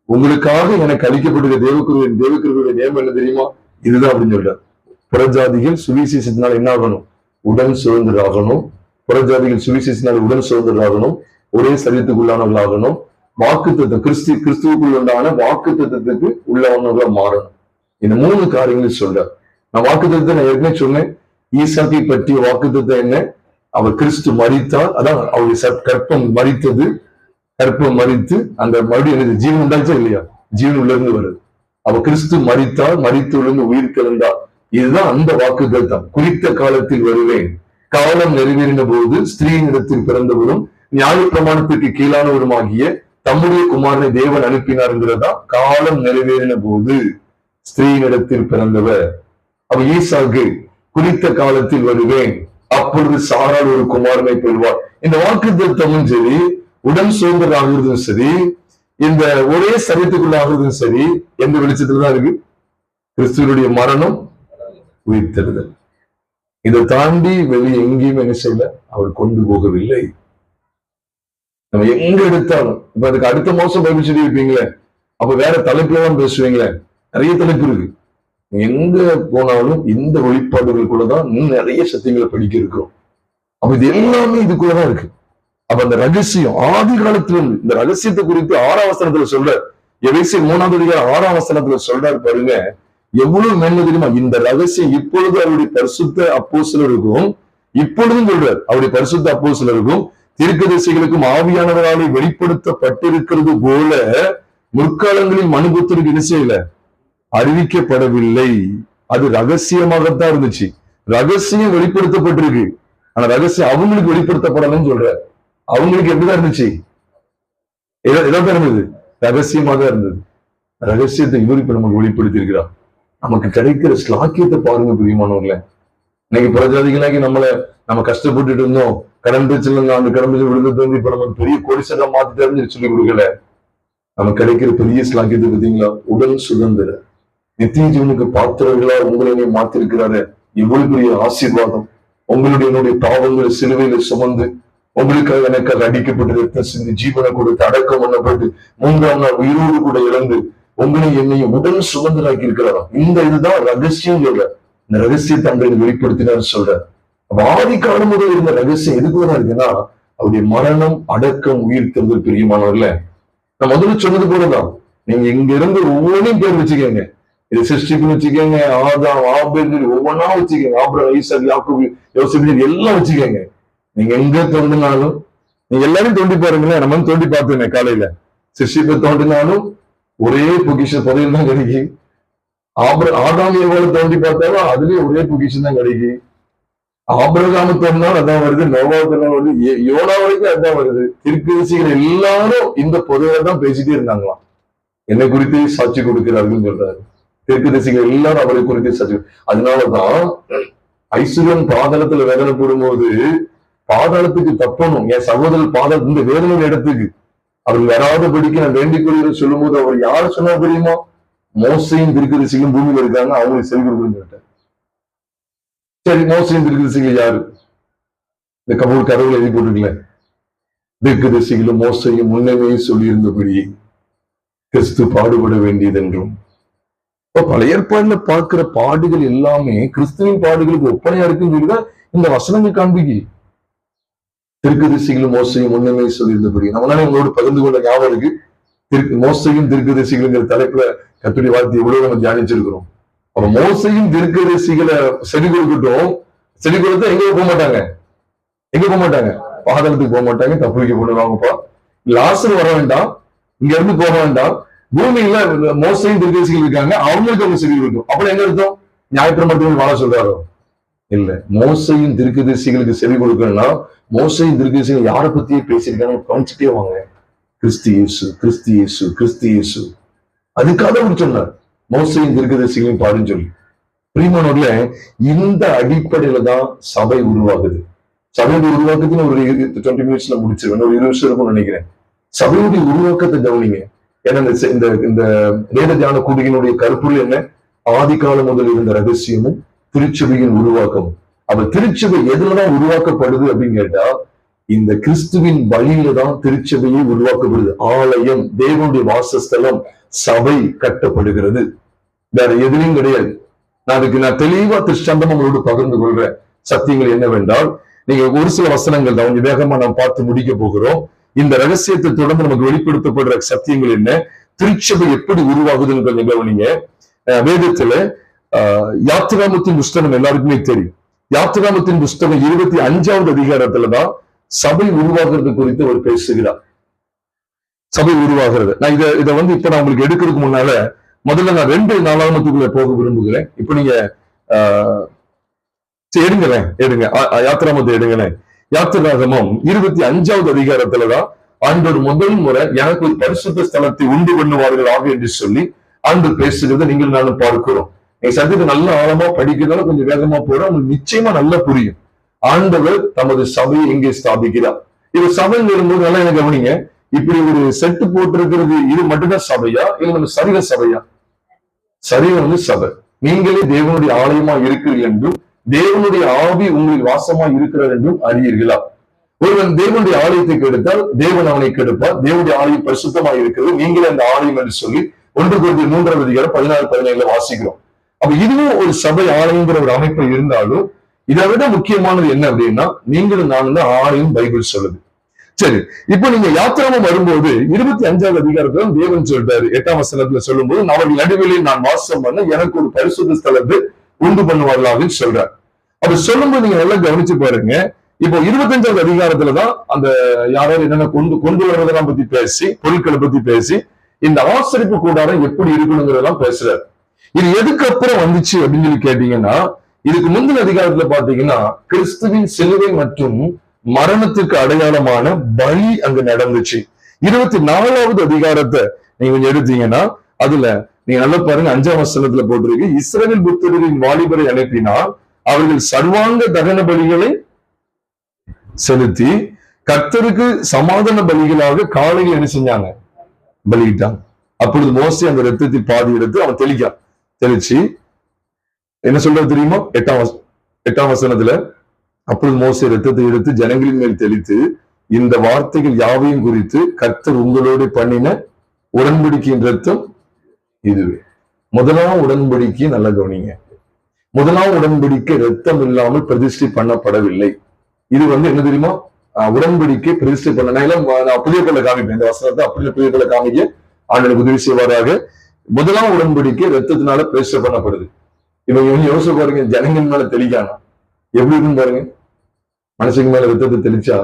உங்களுக்காக எனக்கு அளிக்கப்பட்ட தேவக்கிருபையுடைய நியமம் என்ன தெரியுமா? இதுதான் அப்படின்னு சொல்றார். புறஜாதிகள் சுவிசேஷத்தினால் என்ன ஆகணும்? உடன் சுதந்திராகணும். புறஜாதிகள் சுவிசேஷத்தினால் உடன் சுதந்திராகணும், ஒரே சரீரத்துக்குள்ளானவர்களாகணும், வாக்குத்தத்தம் கிறிஸ்துவுக்குள் உண்டான வாக்குத்தத்தத்துக்கு உள்ளவர்களா மாறணும். இந்த 3 காரியங்கள் சொல்றார். நான் வாக்குத்தத்தை நான் ஏற்கனவே சொன்னேன். ஈசாக்கை பற்றிய வாக்குத்தத்தம் என்ன? அவர் கிறிஸ்து மரித்தார், அதான் அவருடைய கற்பம் மரித்தது. கற்பம் மரித்து அந்த மறுபடியும் எனக்கு ஜீவன் உண்டாச்சா இல்லையா? ஜீவன் உள்ள இருந்து வருது. அவ கிறிஸ்து மரித்தார், மரித்துள்ள உயிர் கிளந்தார். இதுதான் அந்த வாக்குத்தத்தம். குறித்த காலத்தில் வருவேன், காலம் நிறைவேறின போது ஸ்திரீனிடத்தில் பிறந்தவரும் நியாய பிரமாணத்திற்கு கீழானவருமாகிய தம்முடைய குமாரனை தேவன் அனுப்பினார் என்கிறதா காலம் நிறைவேறின போது ஸ்திரீனிடத்தில் பிறந்தவர். அவ ஈசாக்கு குறித்த காலத்தில் வருவேன், அப்பொழுது சாரால் ஒரு குமாரனை பெறுவார். இந்த வாக்குத்தத்தமும் சரி, உடன் சுதந்திர ஆகுறதும் சரி, இந்த ஒரே சரீரத்துக்குள்ள ஆகுறதும் சரி, எந்த வெளிச்சத்துலதான் இருக்கு? கிறிஸ்துவனுடைய மரணம், உயிர்த்தெழுதல். இதை தாண்டி வெளியே எங்கேயுமே என்ன செய்யல, அவர் கொண்டு போகவில்லை. நம்ம எங்க எடுத்தாலும், இப்ப அதுக்கு அடுத்த மாசம் பைபிள் சொல்லி இருப்பீங்களே, அப்ப வேற தலைப்புல தான் பேசுவீங்களே, நிறைய தலைப்பு இருக்கு. எங்க போனாலும் இந்த வெளிப்பாடுகளுக்குள்ளதான் இன்னும் நிறைய சத்தியங்களை படிக்க இருக்கிறோம். அப்ப இது எல்லாமே இதுக்குள்ளதான் இருக்கு. அப்ப அந்த ரகசியம் ஆதி காலத்துல இந்த ரகசியத்தை குறித்து 6ஆம் வசனத்துல சொல்ற, எபேசியர் 3ஆம் அதிகாரம் 6ஆம் வசனத்துல சொல்றாரு பாருங்க. எவ்வளவு மேன்மை தெரியுமா? இந்த ரகசியம் இப்பொழுது அவருடைய பரிசுத்த அப்போஸ்தலருக்கும், இப்பொழுதும் சொல்றார், அவருடைய பரிசுத்த அப்போஸ்தலருக்கும் தீர்க்கதரிசிகளுக்கும் ஆவியானவராலே வெளிப்படுத்தப்பட்டிருக்கிறது போல முற்காலங்களில் மனுபுத்திற்கு என்ன செய்யல, அறிவிக்கப்படவில்லை. அது ரகசியமாகத்தான் இருந்துச்சு. ரகசியம் வெளிப்படுத்தப்பட்டிருக்கு, ஆனா ரகசியம் அவங்களுக்கு வெளிப்படுத்தப்படலன்னு சொல்ற. அவங்களுக்கு எப்படிதான் இருந்துச்சு? எதாவது இருந்தது, ரகசியமாக இருந்தது. ரகசியத்தை இவர் இப்ப நமக்கு வெளிப்படுத்தி இருக்கிறார். நமக்கு கிடைக்கிற ஸ்லாக்கியத்தை பாருங்க பிரியமானவர்களே. இன்னைக்கு புறஜாதிகளாகி நம்ம கஷ்டப்பட்டுட்டு இருந்தோம், கடன் பிரச்சனை, அந்த கடன் பிரச்சனை விழுந்தது வந்து இப்ப நமக்கு பெரிய கோடிசனா மாத்திட்டாருன்னு சொல்லி கொடுக்கல. நமக்கு கிடைக்கிற பெரிய ஸ்லாக்கியத்தை பார்த்தீங்களா? உடல் சுதந்திர நித்திய ஜீவனுக்கு பாத்திரங்களா உங்களை மாத்திருக்கிறாரு. இவ்வளவு பெரிய ஆசீர்வாதம். உங்களுடைய என்னுடைய பாவங்களை சிலுவையில சுமந்து, உங்களுக்காக எனக்காக அடிக்கப்பட்டு ரத்தம் சிந்தி ஜீவனை கொடுத்து அடக்கம் பண்ணப்பட்டு 3ஆம் நாள் உயிரோடு கூட இழந்து உங்களையும் என்னையும் உடல் சுதந்திராக்கி இருக்கிறாராம். இந்த இதுதான் ரகசியம் சொல்ற. இந்த ரகசியத்தை அங்க வெளிப்படுத்தினார் சொல்ற. ஆதி காலம் முதல் இருந்த ரகசியம் எதுக்குதான் இருக்குன்னா, அவருடைய மரணம், அடக்கம், உயிர் தந்தல். பிரியமானவர்ல, நான் முதல்ல சொன்னது போலதான், நீங்க இங்க இருந்து ஒவ்வொன்றையும் பேர் வச்சுக்கோங்க. இது சிருஷ்டிப்புன்னு வச்சுக்கோங்க, ஆதாம், ஆபேல், ஒவ்வொன்னா வச்சுக்கோங்க, ஆபிரகாம், ஈசாக், யாக்கோபு, யோசேப்பு எல்லாம் வச்சுக்கோங்க. நீங்க எங்க தோண்டினாலும், நீங்க எல்லாரும் தோண்டி பாருங்களேன். நம்ம தோண்டி பார்த்தேன் காலையில. சிருஷ்டிப்பை தோண்டினாலும் ஒரே பொக்கிஷ புதையல் தான் கிடைக்கும். ஆதாம் ஏவாளை தோண்டி பார்த்தாலும் அதுலயே ஒரே பொக்கிஷம் தான் கிடைக்கும். ஆபிரகாம தோண்டினாலும் அதான் வருது, நோவா தோணா வருது, யோனா வரைக்கும் அதான் வருது. தீர்க்கதரிசிகள் எல்லாரும் இந்த புதையலை தான் பேசிட்டே இருந்தாங்களாம். என்னை குறித்து சாட்சி கொடுக்கிறார்கள் சொல்றாரு. தீர்க்கதரிசிகள் எல்லாரும் அவரை குறித்து சாட்சி. அதனாலதான் ஐஸ்வர்யன் பாதாளத்துல வேதனை போடும்போது, பாதாளத்துக்கு தப்பணும், என் சகோதரர் பாதாள இந்த வேதனை இடத்துக்கு அவர் வராதபடிக்கு நான் வேண்டிக் கொள்கிறேன் சொல்லும் போது அவர் யாரு சொன்னா தெரியுமா? மோசையும் தீர்க்கதரிசிகளும் பூமியில இருக்காங்க, அவங்களுக்கு செவி கொடுக்குன்னு சொல்லிட்டார். சரி, மோசையும் தீர்க்கதரிசிகள் யாரு? இந்த கபூர் கதவுல எழுதி போட்டுக்கல. தீர்க்கதரிசிகளும் மோசையும் முன்னமே சொல்லியிருந்தபடி கிறிஸ்து பாடுபட வேண்டியதென்றும். பழைய ஏற்பாடுல பார்க்கிற பாடுகள் எல்லாமே கிறிஸ்துவின் பாடுகளுக்கு ஒப்பனையா இருக்குன்னு சொல்லிதான் இந்த வசனங்கள் காண்பிக்கு. தீர்க்கதரிசிகளும் மோசையும் முன்னமே சொல்லியிருந்தபடி. நம்மளால உங்களோடு பகிர்ந்து கொண்ட ஞாபகம் இருக்கு. மோசையும் தீர்க்கதரிசிகளுங்கிற தலைப்புல கர்த்தருடைய வார்த்தையை எவ்வளவு நம்ம தியானிச்சிருக்கிறோம். அப்ப மோசையும் தீர்க்கதரிசிகளை செடி கொடுக்கட்டும், செடி கொடுத்தா எங்க போக மாட்டாங்க, எங்க போக மாட்டாங்க, பாதாளத்துக்கு போக மாட்டாங்க, தப்பு வைக்க பண்ணுவாங்கப்பா. லாசர் வர வேண்டாம், இங்க இருந்து போக வேண்டாம், பூமியில மோசையும் தீர்க்கதரிசிகள் இருக்காங்க, அவங்களுக்கு அவங்க செடி கொடுக்கும். அப்புறம் என்ன அர்த்தம்? நியாயப்பிரமாணத்தில் வாழ சொல்றாரோ? இல்ல. மோசையும் தீர்க்கதரிசிகளுக்கு செவி கொடுக்கணும்னா மோசையும் தீர்க்கதரிசிகள் யாரை பத்தியே பேசியிருக்காங்க கவனிச்சுட்டே வாங்க. கிறிஸ்து இயேசு, கிறிஸ்து இயேசு, கிறிஸ்து இயேசு. அதுக்காக அவர் சொன்னார் மோசையும் தீர்க்கதரிசிகளையும் பாருன்னு சொல்லி. பிரியமானவர்களே, இந்த அடிப்படையில தான் சபை உருவாகுது. சபையுடைய உருவாக்கത്തിന് ஒரு 20 மினிட்ஸ்ல முடிச்சிருவேன், ஒரு 20 நிமிஷம் இருக்கும்னு நினைக்கிறேன். சபையுடைய உருவாக்கத்தை கவனிங்க. ஏன்னா இந்த வேத தியான கூடுகையினுடைய கருப்பொருள் என்ன? ஆதி காலம் முதல் இருந்த ரகசியமும் திருச்சபையின் உருவாக்கமும். அவர் திருச்சபை எதுலதான் உருவாக்கப்படுது அப்படின்னு கேட்டா, இந்த கிறிஸ்துவின் வழியில தான் திருச்சபையை உருவாக்கப்படுது. ஆலயம், தேவனுடைய வாசஸ்தலம், சபை கட்டப்படுகிறது. வேற எதுலையும் கிடையாது. நான் தெளிவா திருஷ்டாந்தம் உங்களோடு பகிர்ந்து கொள்றேன். சத்தியங்கள் என்னவென்றால், நீங்க ஒரு சில வசனங்கள் தான் கொஞ்சம் வேகமா நாம் பார்த்து முடிக்க போகிறோம். இந்த ரகசியத்தை தொடர்ந்து நமக்கு வெளிப்படுத்தப்படுற சத்தியங்கள் என்ன, திருச்சபை எப்படி உருவாகுதுன்னு கொஞ்சம் கவனிங்க. வேதத்துல யாத்திராமத்தின் புஸ்தகம் எல்லாருக்குமே தெரியும். யாத்திராமத்தின் புஸ்தகம் 25வது அதிகாரத்துலதான் சபை உருவாகிறது குறித்து அவர் பேசுகிறார். சபை உருவாகிறது. நான் இதை இப்ப நான் உங்களுக்கு எடுக்கிறதுக்கு முன்னால முதல்ல நான் 2 நாளாகமத்துக்குள்ள போக விரும்புகிறேன். இப்ப நீங்க எடுங்க யாத்திராமத்தை எடுங்களேன். யாத்திராகமம் 25வது அதிகாரத்துலதான் ஆண்டவர் முதல் முறை எனக்கு ஒரு பரிசுத்த ஸ்தலத்தை உண்டு பண்ணுவார்கள் ஆவி என்று சொல்லி ஆண்டு பேசுகிறத நீங்கள் நானும் பார்க்கிறோம். நீங்க சத்தியத்தை நல்ல ஆழமா படிக்கிறதால கொஞ்சம் வேகமா போற உங்களுக்கு நிச்சயமா நல்லா புரியும். ஆண்டவர் தமது சபையை எங்கே ஸ்தாபிக்கிறார். இது சபை வரும்போது நல்லா எனக்கு கவனிங்க. இப்படி ஒரு செட்டு போட்டிருக்கிறது இது மட்டும்தான் சபையா, இல்ல நம்ம சரீர சபையா? சரீரம் சபை. நீங்களே தேவனுடைய ஆலயமா இருக்கிறீர்கள் என்றும் தேவனுடைய ஆவி உங்களில் வாசமா இருக்கிறார் என்றும் அறியீர்களா? ஒருவன் தேவனுடைய ஆலயத்தை கெடுத்தால் தேவன் அவனை கெடுப்பார். தேவனுடைய ஆலயம் பரிசுத்தமா இருக்கிறது, நீங்களே அந்த ஆலயம் என்று சொல்லி 1 கொரிந்தியர் 3வது அதிகாரம் 16-17 வாசிக்கிறோம். அப்ப இதுவும் ஒரு சபை ஆலயங்கிற ஒரு அமைப்பு இருந்தாலும், இதை விட முக்கியமானது என்ன அப்படின்னா, நீங்களும் நானும் தான் ஆலயம் பைபிள் சொல்லுது. சரி, இப்ப நீங்க யாத்திராமம் வரும்போது 25வது அதிகாரத்துல தேவன் சொல்றாரு 8ஆம் வசனத்துல சொல்லும்போது, அவர்கள் நடுவிலே நான் வாசம் பண்ண எனக்கு ஒரு பரிசுத்த ஸ்தலத்தை உண்டு பண்ணுவார்களான்னு சொல்றாரு. அப்ப சொல்லும்போது நீங்க நல்லா கவனிச்சு பாருங்க. இப்போ 25வது அதிகாரத்துலதான் அந்த யாராவது என்னென்ன கொண்டு வர்றதெல்லாம் பத்தி பேசி, பொருட்களை பத்தி பேசி, இந்த ஆசரிப்பு கூடாரம் எப்படி இருக்கணுங்கிறதெல்லாம் பேசுறாரு. இது எதுக்கு அப்புறம் வந்துச்சு அப்படின்னு சொல்லி கேட்டீங்கன்னா, இதுக்கு முந்தின அதிகாரத்துல பாத்தீங்கன்னா கிறிஸ்துவின் சிலுவை மற்றும் மரணத்துக்கு அடையாளமான பலி அங்க நடந்துச்சு. 24வது அதிகாரத்தை நீங்க கொஞ்சம் எடுத்தீங்கன்னா அதுல நீங்க நல்லா பாருங்க, 5ஆம் வசனத்துல போட்டிருக்கு, இஸ்ரவேல் புத்திரரின் வாலிபரை அனுப்பினால் அவர்கள் சர்வாங்க தகன பலிகளை செலுத்தி கர்த்தருக்கு சமாதான பலிகளாக காலையில் என்ன செஞ்சாங்க, பலியிட்டாங்க. அப்பொழுது மோசே அந்த ரத்தத்தில் பாதி எடுத்து அவன் தெளிச்சு என்ன சொல்றது தெரியுமா? 8ஆம் வசனத்துல, அப்பொழுது மோசே ரத்தத்தை எடுத்து ஜனங்களின் மேல் தெளித்து இந்த வார்த்தைகள் யாவையும் குறித்து கர்த்தர் உங்களோடு பண்ணின உடன்படிக்கையின் ரத்தம் இதுவே. முதலாம் உடன்படிக்கை நல்லா கவனிங்க. முதலாம் உடன்படிக்கை ரத்தம் இல்லாமல் பிரதிஷ்டை பண்ணப்படவில்லை. இது என்ன தெரியுமா? உடன்படிக்கை பிரதிஷ்டை பண்ண நான் புதிய பல காமிப்பேன். இந்த வசனத்தை அப்படி புதிய பல காமிக்க ஆண்டவருக்கு உதவி செய்வாராக. முதலாம் உடன்படிக்கை ரத்தத்தினால பிரதிஷ்டை பண்ணப்படுது. இவங்க யோசிச்சு பாருங்க, ஜனங்கள் மேல தெளிக்கானா எப்படி இருக்குன்னு பாருங்க. மனுஷங்க மேல ரத்தத்தை தெளிச்சா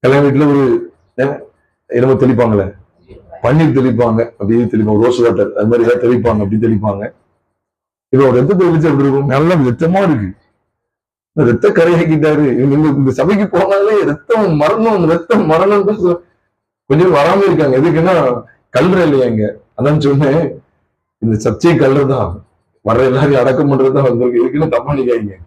கல்யாண வீட்டுல ஒரு என்னமோ தெளிப்பாங்களே, பன்னீர் தெளிப்பாங்க, அப்படியே தெளிப்பாங்க, ரோஸ் வாட்டர் அது மாதிரி ஏதாவது தெளிப்பாங்க, அப்படி தெளிப்பாங்க. இப்போ ரத்தத்தை தெளிச்சு அப்படி இருக்கும், நல்லா ரத்தமா இருக்கு, ரத்த கரையாக்கிட்டாரு. இந்த சபைக்கு போனாலே ரத்தம் மரணம் கொஞ்சம் வராம இருக்காங்க. எதுக்குன்னா கல்ற இல்லையா இங்க, அதான் சொன்னேன், இந்த சர்ச்சை கல்றதான் வர்ற எல்லாரையும் அடக்கம் பண்றதுதான் வந்திருக்கு. எதுக்குன்னு தப்பா நினைக்காதீங்க.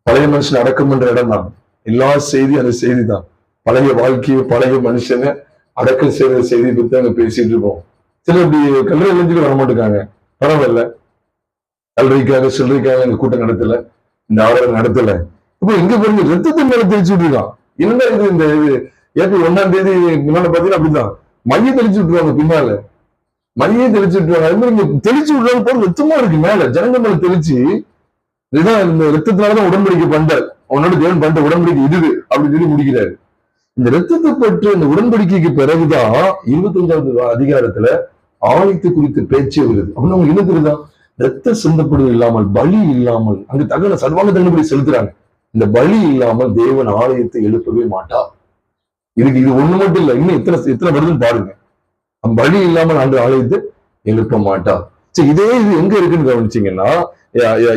பழைய மனுஷன் அடக்கம் பண்ற இடம் தான். எல்லா செய்தி அந்த செய்தி தான். பழைய வாழ்க்கையை பழைய மனுஷனை அடக்கம் செய்யற செய்தி பத்தி அங்க பேசிட்டு இருக்கோம். சில இப்படி கல்லறை இளைஞர்கள் வரமாட்டுக்காங்க, பரவாயில்ல, கல்லறைக்காக சில்லறைக்காக இந்த கூட்டம் நடத்தல, இந்த ஆர்டர் நடத்தல. இப்போ இங்க பாருங்க, ரத்தத்தின் மேல தெளிச்சுட்டு இருக்கான். என்ன இது? இந்த ஏப்ரல் 1ஆம் தேதி முன்னால பாத்தீங்கன்னா அப்படிதான் மைய தெளிச்சு விட்டுருவாங்க, பின்னால மைய தெளிச்சு விட்டுருவாங்க. அது மாதிரி இங்க தெளிச்சு விடுறாங்க போது ரத்தமா இருக்கு மேல, ஜனங்க மேல தெளிச்சு. இதுதான் இந்த ரத்தத்தினாலதான் உடன்படிக்கை பண்றார், அவனோட தேவன் பண்ற உடன்படிக்கை இது அப்படின்னு சொல்லி முடிக்கிறாரு. இந்த ரத்தத்தை பற்றி இந்த உடன்படிக்கைக்கு பிறகுதான் 25வது அதிகாரத்துல ஆயத்து குறித்த பேச்சே வருது. அப்படின்னு அவங்க என்ன தெரியுதா? ரத்த சிந்தப்படுவது இல்லாமல், பலி இல்லாமல், அங்க தகன சர்வாங்க தகனபடி செலுத்துறாங்க. இந்த பலி இல்லாமல் தேவன் ஆலயத்தை எழுப்பவே மாட்டார். இதுக்கு இது ஒண்ணு மட்டும் இல்ல, இன்னும் எத்தனை வருதுன்னு பாருங்க. பலி இல்லாமல் ஆண்டு ஆலயத்தை எழுப்ப மாட்டார். சரி, இதே இது எங்க இருக்குன்னு கவனிச்சீங்கன்னா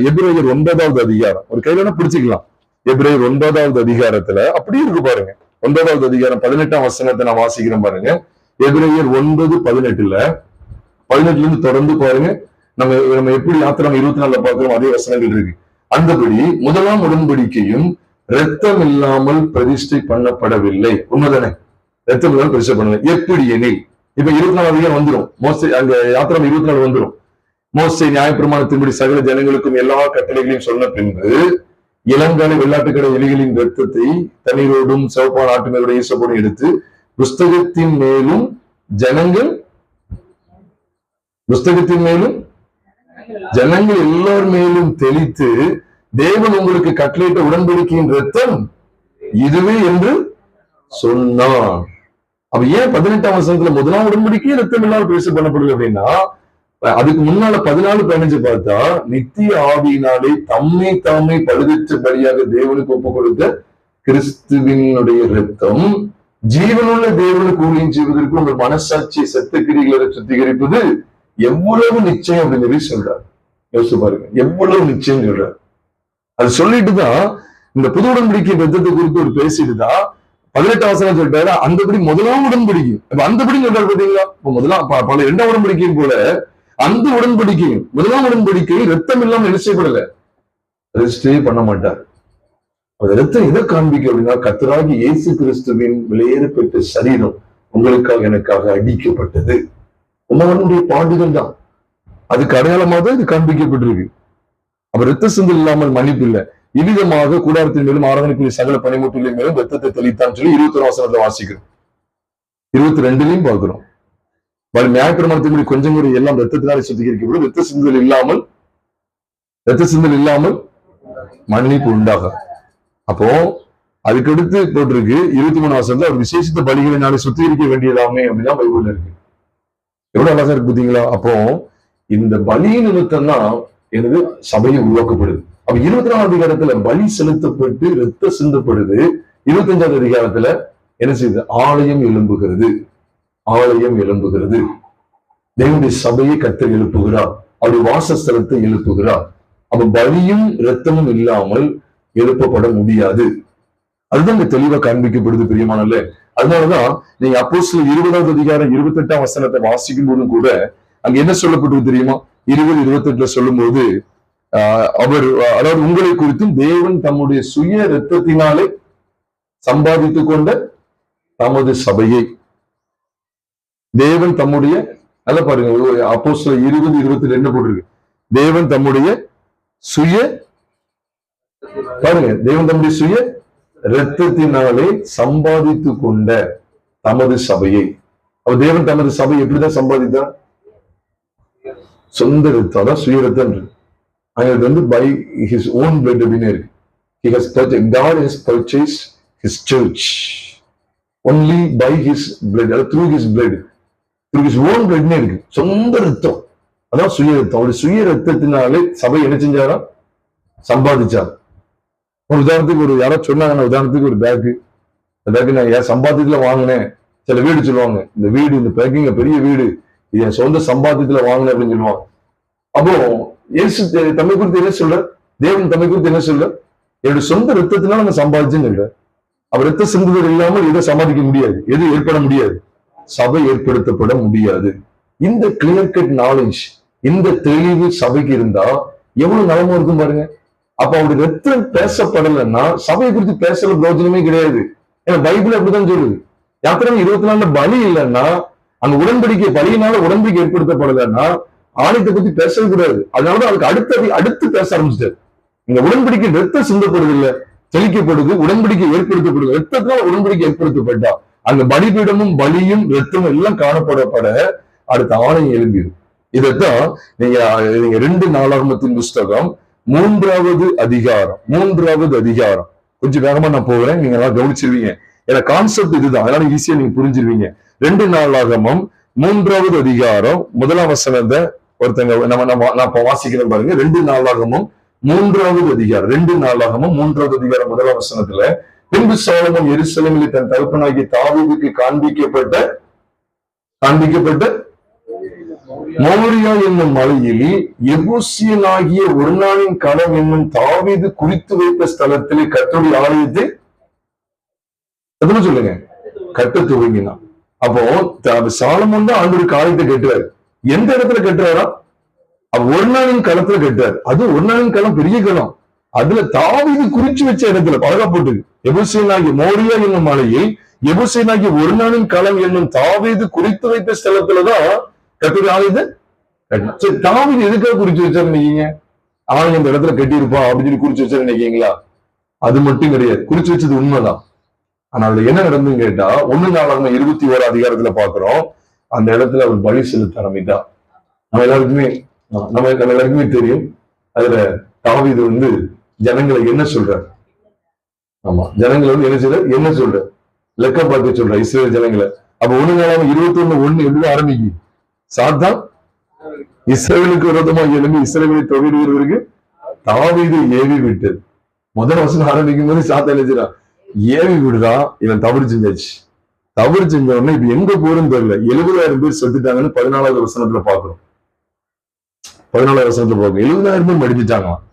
எபிரேயர் 9வது அதிகாரம், ஒரு கையில பிடிச்சிக்கலாம். எபிரேயர் 9வது அதிகாரத்துல அப்படியே இருக்கு பாருங்க. 9வது அதிகாரம் 18ஆம் வசனத்தை நான் வாசிக்கிறேன் பாருங்க. எபிரேயர் 9:18 18 இருந்து தொடர்ந்து பாருங்க. நம்ம எப்படி யாத்திரை 24 பார்க்கிறோம், அதே வசனங்கள் இருக்கு. அந்தபடி முதலாம் உடன்படிக்கையும் ரத்தம் இல்லாமல் பிரதிஷ்டை பண்ணப்படவில்லை. உண்மைதானே? ரத்தம் இல்லாமல் பிரதிஷ்டை பண்ணல. எப்படி எனில், இப்ப 24 அதிகாரம் வந்துடும். மோசே அங்க யாத்திரை 24 வந்துடும். மோசே நியாயப்பிரமாணத்தின்படி சகல ஜனங்களுக்கும் எல்லா கட்டளைகளையும் சொன்ன பின்பு இளங்காலை வெள்ளாட்டுக்கடை எலிகளின் ரத்தத்தை தண்ணீரோடும் சிவப்பான ஆட்டுமையோட ஈசப்போடும் எடுத்து புஸ்தகத்தின் மேலும் ஜனங்கள் எல்லார் மேலும் தெளித்து தேவன் உங்களுக்கு கட்டளையிட்ட உடன்படிக்கையின் ரத்தம் இதுவே என்று சொன்னார். அப்ப ஏன் 18ஆம் வசனத்துல முதலாம் உடன்படிக்கை ரத்தம் இல்லாமல் பிரதிஷ்டை பண்ணப்படுது அப்படின்னா, அதுக்கு முன்னால 14-15 பார்த்தா நித்திய ஆவியினாலே தம்மை தாமே பழுதற்றபடியாக தேவனுக்கு ஒப்பு கொடுத்த கிறிஸ்துவினுடைய ரத்தம் ஜீவனுள்ள தேவனுக்கு ஊழியம் செய்வதற்கு உங்கள் மனசாட்சி செத்த கிரிகளை சுத்திகரிப்பது எவ்வளவு நிச்சயம் அப்படின்னு சொல்லி சொல்றாரு. யோசிச்சு பாருங்க, எவ்வளவு நிச்சயம் சொல்றாரு. அது சொல்லிட்டுதான் இந்த புது உடன்படிக்கை ரத்தத்தை குறித்து ஒரு பேசிட்டுதான் 18ஆம் வசனம் சொல்லிட்டாரு. அந்தபடி முதலாம் உடன்படிக்கை, அந்தபடி சொல்றாரு பாத்தீங்களா? முதலாம் பல 2ஆம் உடன்படிக்கையும் போல அந்த உடன்படிக்கையும் முதலாம் உடன்படிக்கையும் ரத்தம் இல்லாமல் என்ன செய்யப்படல, ரெஜிஸ்டரே பண்ண மாட்டார். அந்த ரத்தம் எதை காண்பிக்க அப்படின்னா, கர்த்தராகிய இயேசு கிறிஸ்துவின் விலையேறப்பட்ட சரீரம் உங்களுக்காக எனக்காக அடிக்கப்பட்டது. உங்களுடைய பாடுகள் தான் அதுக்கு அடையாளமாக தான் இது காண்பிக்கப்பட்டிருக்கு. அப்ப ரத்த சிந்தல் இல்லாமல் மன்னிப்பு இல்லை. இவ்விதமாக கூடாரத்தின் மேலும் ஆராதனைக்குரிய சகல பனிமுட்டுகளின் மேலும் ரத்தத்தை தெளித்தான்னு சொல்லி 21 வசனத்தை வாசிக்கிறோம். 22லயும் பார்க்கிறோம். நியாயப்பிரமாணத்தின்படி கொஞ்சம் கூட எல்லாம் ரத்தத்தினாலே சுத்திகரிக்கப்படும். ரத்த சிந்தல் இல்லாமல் மன்னிப்பு உண்டாக. அப்போ அதுக்கடுத்து போட்டிருக்கு 23 வருஷத்துல ஒரு விசேஷித்த பலிகளினாலே சுத்திகரிக்க வேண்டியதாமே அப்படின்னா பைபிள்ல இருக்கு. எவ்வளவு அழகா இருக்கு பாத்தீங்களா? அப்போ இந்த பலி நிமித்தம் தான் எனது சபையை உருவாக்கப்படுது. அப்ப 24 அதிகாரத்துல பலி செலுத்தப்பட்டு ரத்த சிந்தப்படுது. 25வது அதிகாரத்துல என்ன செய்யுது? ஆலயம் எழும்புகிறது. ஆலயம் எழும்புகிறது. தேவனுடைய சபையை கர்த்தர் எழுப்புகிறார். அவருடைய வாசஸ்தலத்தை எழுப்புகிறார். அப்ப பலியும் ரத்தமும் இல்லாமல் எழுப்பப்பட முடியாது. அதுதான் இங்க தெளிவா காண்பிக்கப்படுது பிரியமானல்ல. அதனாலதான் நீங்க அப்போஸ்தலர் 20வது அதிகாரம் 28ஆம் வசனத்தை வாசிக்கும் போதும் கூட அங்க என்ன சொல்லப்பட்டது தெரியுமா? 20-28 சொல்லும் போது அவர், அதாவது உங்களை குறித்தும் தேவன் தம்முடைய சுய இரத்தத்தினாலே சம்பாதித்துக் கொண்ட தமது சபையை, தேவன் தம்முடைய, நல்லா பாருங்க, அப்போஸ்தலர் 20-28 என்ன போட்டிருக்கு? தேவன் தம்முடைய சுய, பாருங்க, தேவன் தம்முடைய சுய இரத்தத்தினாலே சம்பாதித்துக் கொண்ட தமது சபையை. அவர் தேவன் தமது சபை எப்படிதான் சம்பாதித்தார்? சொந்த ரத்தம், அதான் சுய ரத்தம். அங்க வந்து பை ஹிஸ் ஓன் பிளட் அப்படின்னு இருக்கு. He has purchased, God has purchased his church only by his blood, through his blood, through his own blood னே இருக்கு. சொந்த ரத்தம், அதான் சுய ரத்தம். அவருடைய சுய ரத்தத்தினாலே சபை என்ன செஞ்சாரா? சம்பாதிச்சார். ஒரு உதாரணத்துக்கு ஒரு யாரோ சொன்னாங்க, உதாரணத்துக்கு ஒரு பேக்கு நான் என் சம்பாத்தியத்துல வாங்கினேன். சில வீடு சொல்லுவாங்க, இந்த வீடு, இந்த பேக்கிங்க பெரிய வீடு, இது என் சொந்த சம்பாத்தியத்துல வாங்கினேன் அப்படின்னு சொல்லுவாங்க. அப்போ இயேசு தம்மை குறித்து என்ன சொல்ற? தேவன் தம்மை குறித்து என்ன சொல்ற? என்னுடைய சொந்த ரத்தத்தினால நான் சம்பாதிச்சுன்னு சொல்ற. அவர் ரத்த சிந்துதல் இல்லாமல் எதை சம்பாதிக்க முடியாது, எது ஏற்பட முடியாது, சபை ஏற்படுத்தப்பட முடியாது. இந்த கிளியர் கட் நாலேஜ், இந்த தெளிவு சபைக்கு இருந்தா எவ்வளவு நலமா இருக்கும் பாருங்க. அப்ப அவருடைய ரத்தம் பேசப்படலைன்னா சபையை குறித்து பேசுற பிரயோஜனமே கிடையாது. ஏன்னா பைபிள் அப்படிதான் சொல்லுது. யாத்திரை 24 பலி இல்லைன்னா, அங்க உடன்படிக்கை பலியினால உடன்படிக்கை ஏற்படுத்தப்படலைன்னா ஆலயத்தை பத்தி பேசவே கூடாது. அதனாலதான் அதுக்கு அடுத்து பேச ஆரம்பிச்சிட்டாரு. இங்க உடன்படிக்கை ரத்தம் சிந்தப்படுது இல்ல, தெளிக்கப்படுது, உடன்படிக்கை ஏற்படுத்தப்படுது. ரத்தத்தினால உடன்படிக்கை ஏற்படுத்தப்பட்டா அங்க பலிபீடமும் பலியும் ரத்தமும் எல்லாம் காணப்படப்பட அடுத்த ஆலயம் எழும்பிடும். இதைத்தான் நீங்க 2 நாளாகமத்தின் புஸ்தகம் 3வது அதிகாரம், கொஞ்சம் வேகமா நான் போகிறேன், நீங்க எல்லாம் கவனிச்சிருவீங்க. ஏன்னா கான்செப்ட் இதுதான், அதனால ஈஸியா நீங்க புரிஞ்சிருவீங்க. 2 நாளாகமம் 3வது அதிகாரம் 1ஆம் வசனத்தை ஒருத்தங்க நான் வாசிக்கிறேன் பாருங்க. 2 நாளாகமும் 3வது அதிகாரம் 1ஆம் வசனத்துல, பின்பு சாலமோன் எருசலேமில் தன் தகப்பனாகிய தாவீதுக்கு காண்பிக்கப்பட்ட மோரியா என்னும் மலையில் எபூசியனாகிய ஒர்னானின் களம் என்னும் தாவீது குறித்து வைத்த ஸ்தலத்திலே கர்த்தருடைய ஆலயத்தை சொல்லுங்க கட்ட துவங்கினான். அப்போ சாலமோன் தான் ஆண்டவருக்கு ஆலயத்தை கட்டுறாரு. எந்த இடத்துல கட்டுறாரா? ஒர்னானின் களத்துல கட்டுறாரு. அது ஒர்னானின் களம் பெரிய களம். அதுல தாவீது குறிச்சு வச்ச இடத்துல பழகா போட்டு எபூசியனாகிய மோரியா என்னும் மலையில் எபூசியனாகிய ஒர்னானின் களம் என்னும் தாவீது குறித்து வைத்த ஸ்தலத்துலதான் கர்த்தருடைய ஆலயத்தை கட்டினான். சரி, தாவீது எதுக்காக குறிச்சு வச்சாரு நினைக்கீங்க? ஆலயம் இந்த இடத்துல கட்டியிருப்பான் அப்படின்னு சொல்லி குறிச்சு வச்சாரு நினைக்கீங்களா? அது மட்டும் கிடையாது, குறிச்சு வச்சது உண்மைதான். ஆனா அதுல என்ன நடந்துன்னு கேட்டா, 1 நாளாகமம் 21 அதிகாரத்துல பாக்குறோம், அந்த இடத்துல அவர் பலி செலுத்த ஆரம்பித்தா. நம்ம எல்லாருக்குமே தெரியும். அதுல தாவீது வந்து ஜனங்களை என்ன சொல்றார்? ஆமா, ஜனங்களை வந்து என்ன சொல்ற லெக்க பார்க்க சொல்ற இஸ்ரேல் ஜனங்களை. அப்ப 1 நாளாகமம் 21:1 எப்படி ஆரம்பிக்கும்? சாத்தான் இஸ்ரவேலுக்கு விரோதமாக எழும்பி இஸ்ரவேலை தொகையிடுவதற்கு தாவீது ஏவி விட்டது. முதல் வசனம் ஆரம்பிக்கும் போது சாத்தான் எழுதுறா, ஏவி விடுறா, இவன் தவறு செஞ்சாச்சு. தவறு செஞ்ச உடனே இப்ப எங்க போறன்னு தெரியல, 70,000 பேர் செத்துட்டாங்கன்னு 14வது வசனத்துல பாக்குறோம். 14வது வசனத்துல பாக்குறோம், 70,000 பேர் மடிஞ்சிட்டாங்களாம்.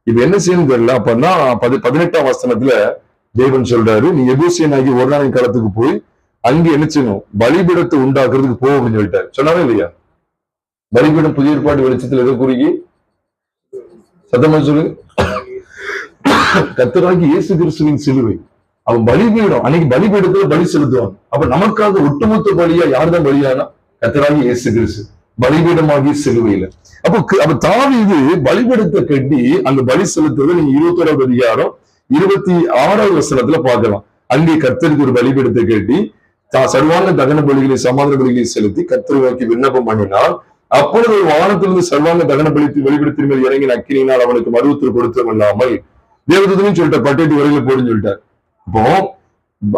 இப்ப என்ன செய்யணும் தெரியல. அப்பதான் 18ஆம் வசனத்துல தேவன் சொல்றாரு, நீ எபூசியனாகி ஒர்னானின் களத்துக்கு போய் அங்க என்ன செய்யணும், பலிபீடத்தை உண்டாக்குறதுக்கு போ அப்படின்னு சொல்லிட்டாரு. சொன்னாவே இல்லையா? பலிபீடம் புதிய ஏற்பாடு வெளிச்சத்துல எதை குறிக்கி? சத்தமா சொல்லு. கர்த்தராகிய இயேசு கிறிஸ்துவின் சிலுவை. அவன் பலிபீடம், அன்னைக்கு பலிபீடத்துல பலி செலுத்துவாங்க. அப்ப நமக்காக ஒட்டுமொத்த பலியா யார்தான் பலியானா? கர்த்தராகிய இயேசு கிறிஸ்து பலிபீடமாகிய சிலுவையில. அப்ப தாவீது பலிபீடத்தை கட்டி அங்க பலி செலுத்துறது நீங்க 21வது அதிகாரம் 26வது வசனத்துல பார்க்கலாம். அங்கே கர்த்தருக்கு ஒரு பலிபீடத்தை கட்டி சர்வாங்க தகன பலிகளை சமாதான பலிகளை செலுத்தி கர்த்தரை நோக்கி விண்ணப்பம் பண்ணினால், அப்பொழுது ஒரு வானத்திலிருந்து சர்வாங்க தகன பலிபீடத்தின் மேல் இறங்கி அக்கினியினால் அவனுக்கு மருவத்தில் கொடுத்தோம் இல்லாமல் தேவதூதனையும் சொல்லிட்டார், பட்டேட்டி வரையில போடுன்னு சொல்லிட்டார். அப்போ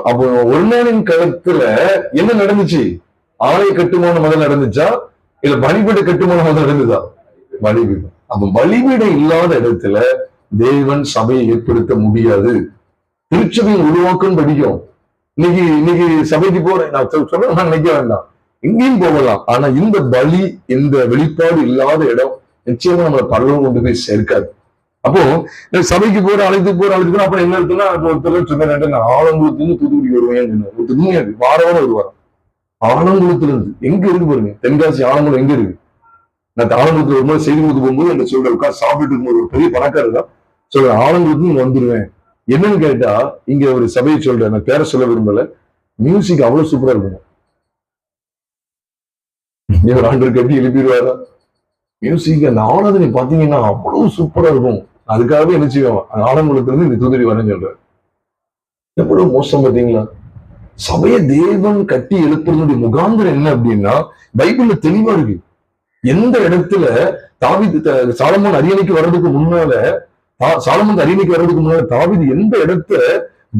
அப்போ ஒரு நாளின் காலத்துல என்ன நடந்துச்சு? ஆலய கட்டுமானம் முதல் நடந்துச்சா இல்ல பலிபீட கட்டுமானம் முதல் நடந்ததா? பலிபீடம். அப்ப பலிபீடம் இல்லாத இடத்துல தேவன் சபையை ஏற்படுத்த முடியாது. திருச்சபையின் உருவாக்கம் படிக்கும். இன்னைக்கு சபைக்கு போறேன் நான் சொல்ல நினைக்க வேண்டாம், எங்கேயும் போகலாம். ஆனா இந்த பலி, இந்த வெளிப்பாடு இல்லாத இடம் நிச்சயமா நம்மளை பரலோகம் கொண்டு போய் சேர்க்காது. அப்போ சபைக்கு அழைத்து போற அப்புறம் என்ன இருக்குன்னா, ஒருத்தர் சொன்ன ஆலங்குளத்துல இருந்து தூத்துக்குடி வருவேன், வாரம் வருவாராம். ஆலங்குளத்துல இருந்து எங்க இருக்கு பாருங்க, தென்காசி ஆலங்குளம் எங்க இருக்கு? நான் ஆலங்குளத்துல ஒரு மாதிரி செய்தி கொடுத்து போகும்போது அந்த சொல்ற உட்கார் சாப்பிட்டு இருக்கும்போது ஒரு பெரிய பணக்காரர் தான் சொல்றேன், ஆலங்குளத்துக்கு வந்துருவேன். என்னன்னு கேட்டா, இங்க ஒரு சபையை சொல்றேன், நான் பேர சொல்ல விரும்பல, மியூசிக் அவ்வளவு சூப்பரா இருக்கும். இவர் ஆண்டர் கட்டி எழுப்பிடுவாரா மியூசிக், அந்த ஆராதனை பாத்தீங்கன்னா அவ்வளவு சூப்பரா இருக்கும். அதுக்காகவே என்ன செய்வோம், ஆலங்குளத்துல இருந்து இந்த தூத்துக்குடி வரேன்னு சொல்றாரு. எவ்வளவு மோசம் பாத்தீங்களா? சபையை தேவன் கட்டி எழுப்புறதுடைய முகாந்திரம் என்ன அப்படின்னா, பைபிள்ல தெளிவா இருக்கு. எந்த இடத்துல சாலமோன் அரியணைக்கு வர்றதுக்கு முன்னால தாவீது எந்த இடத்த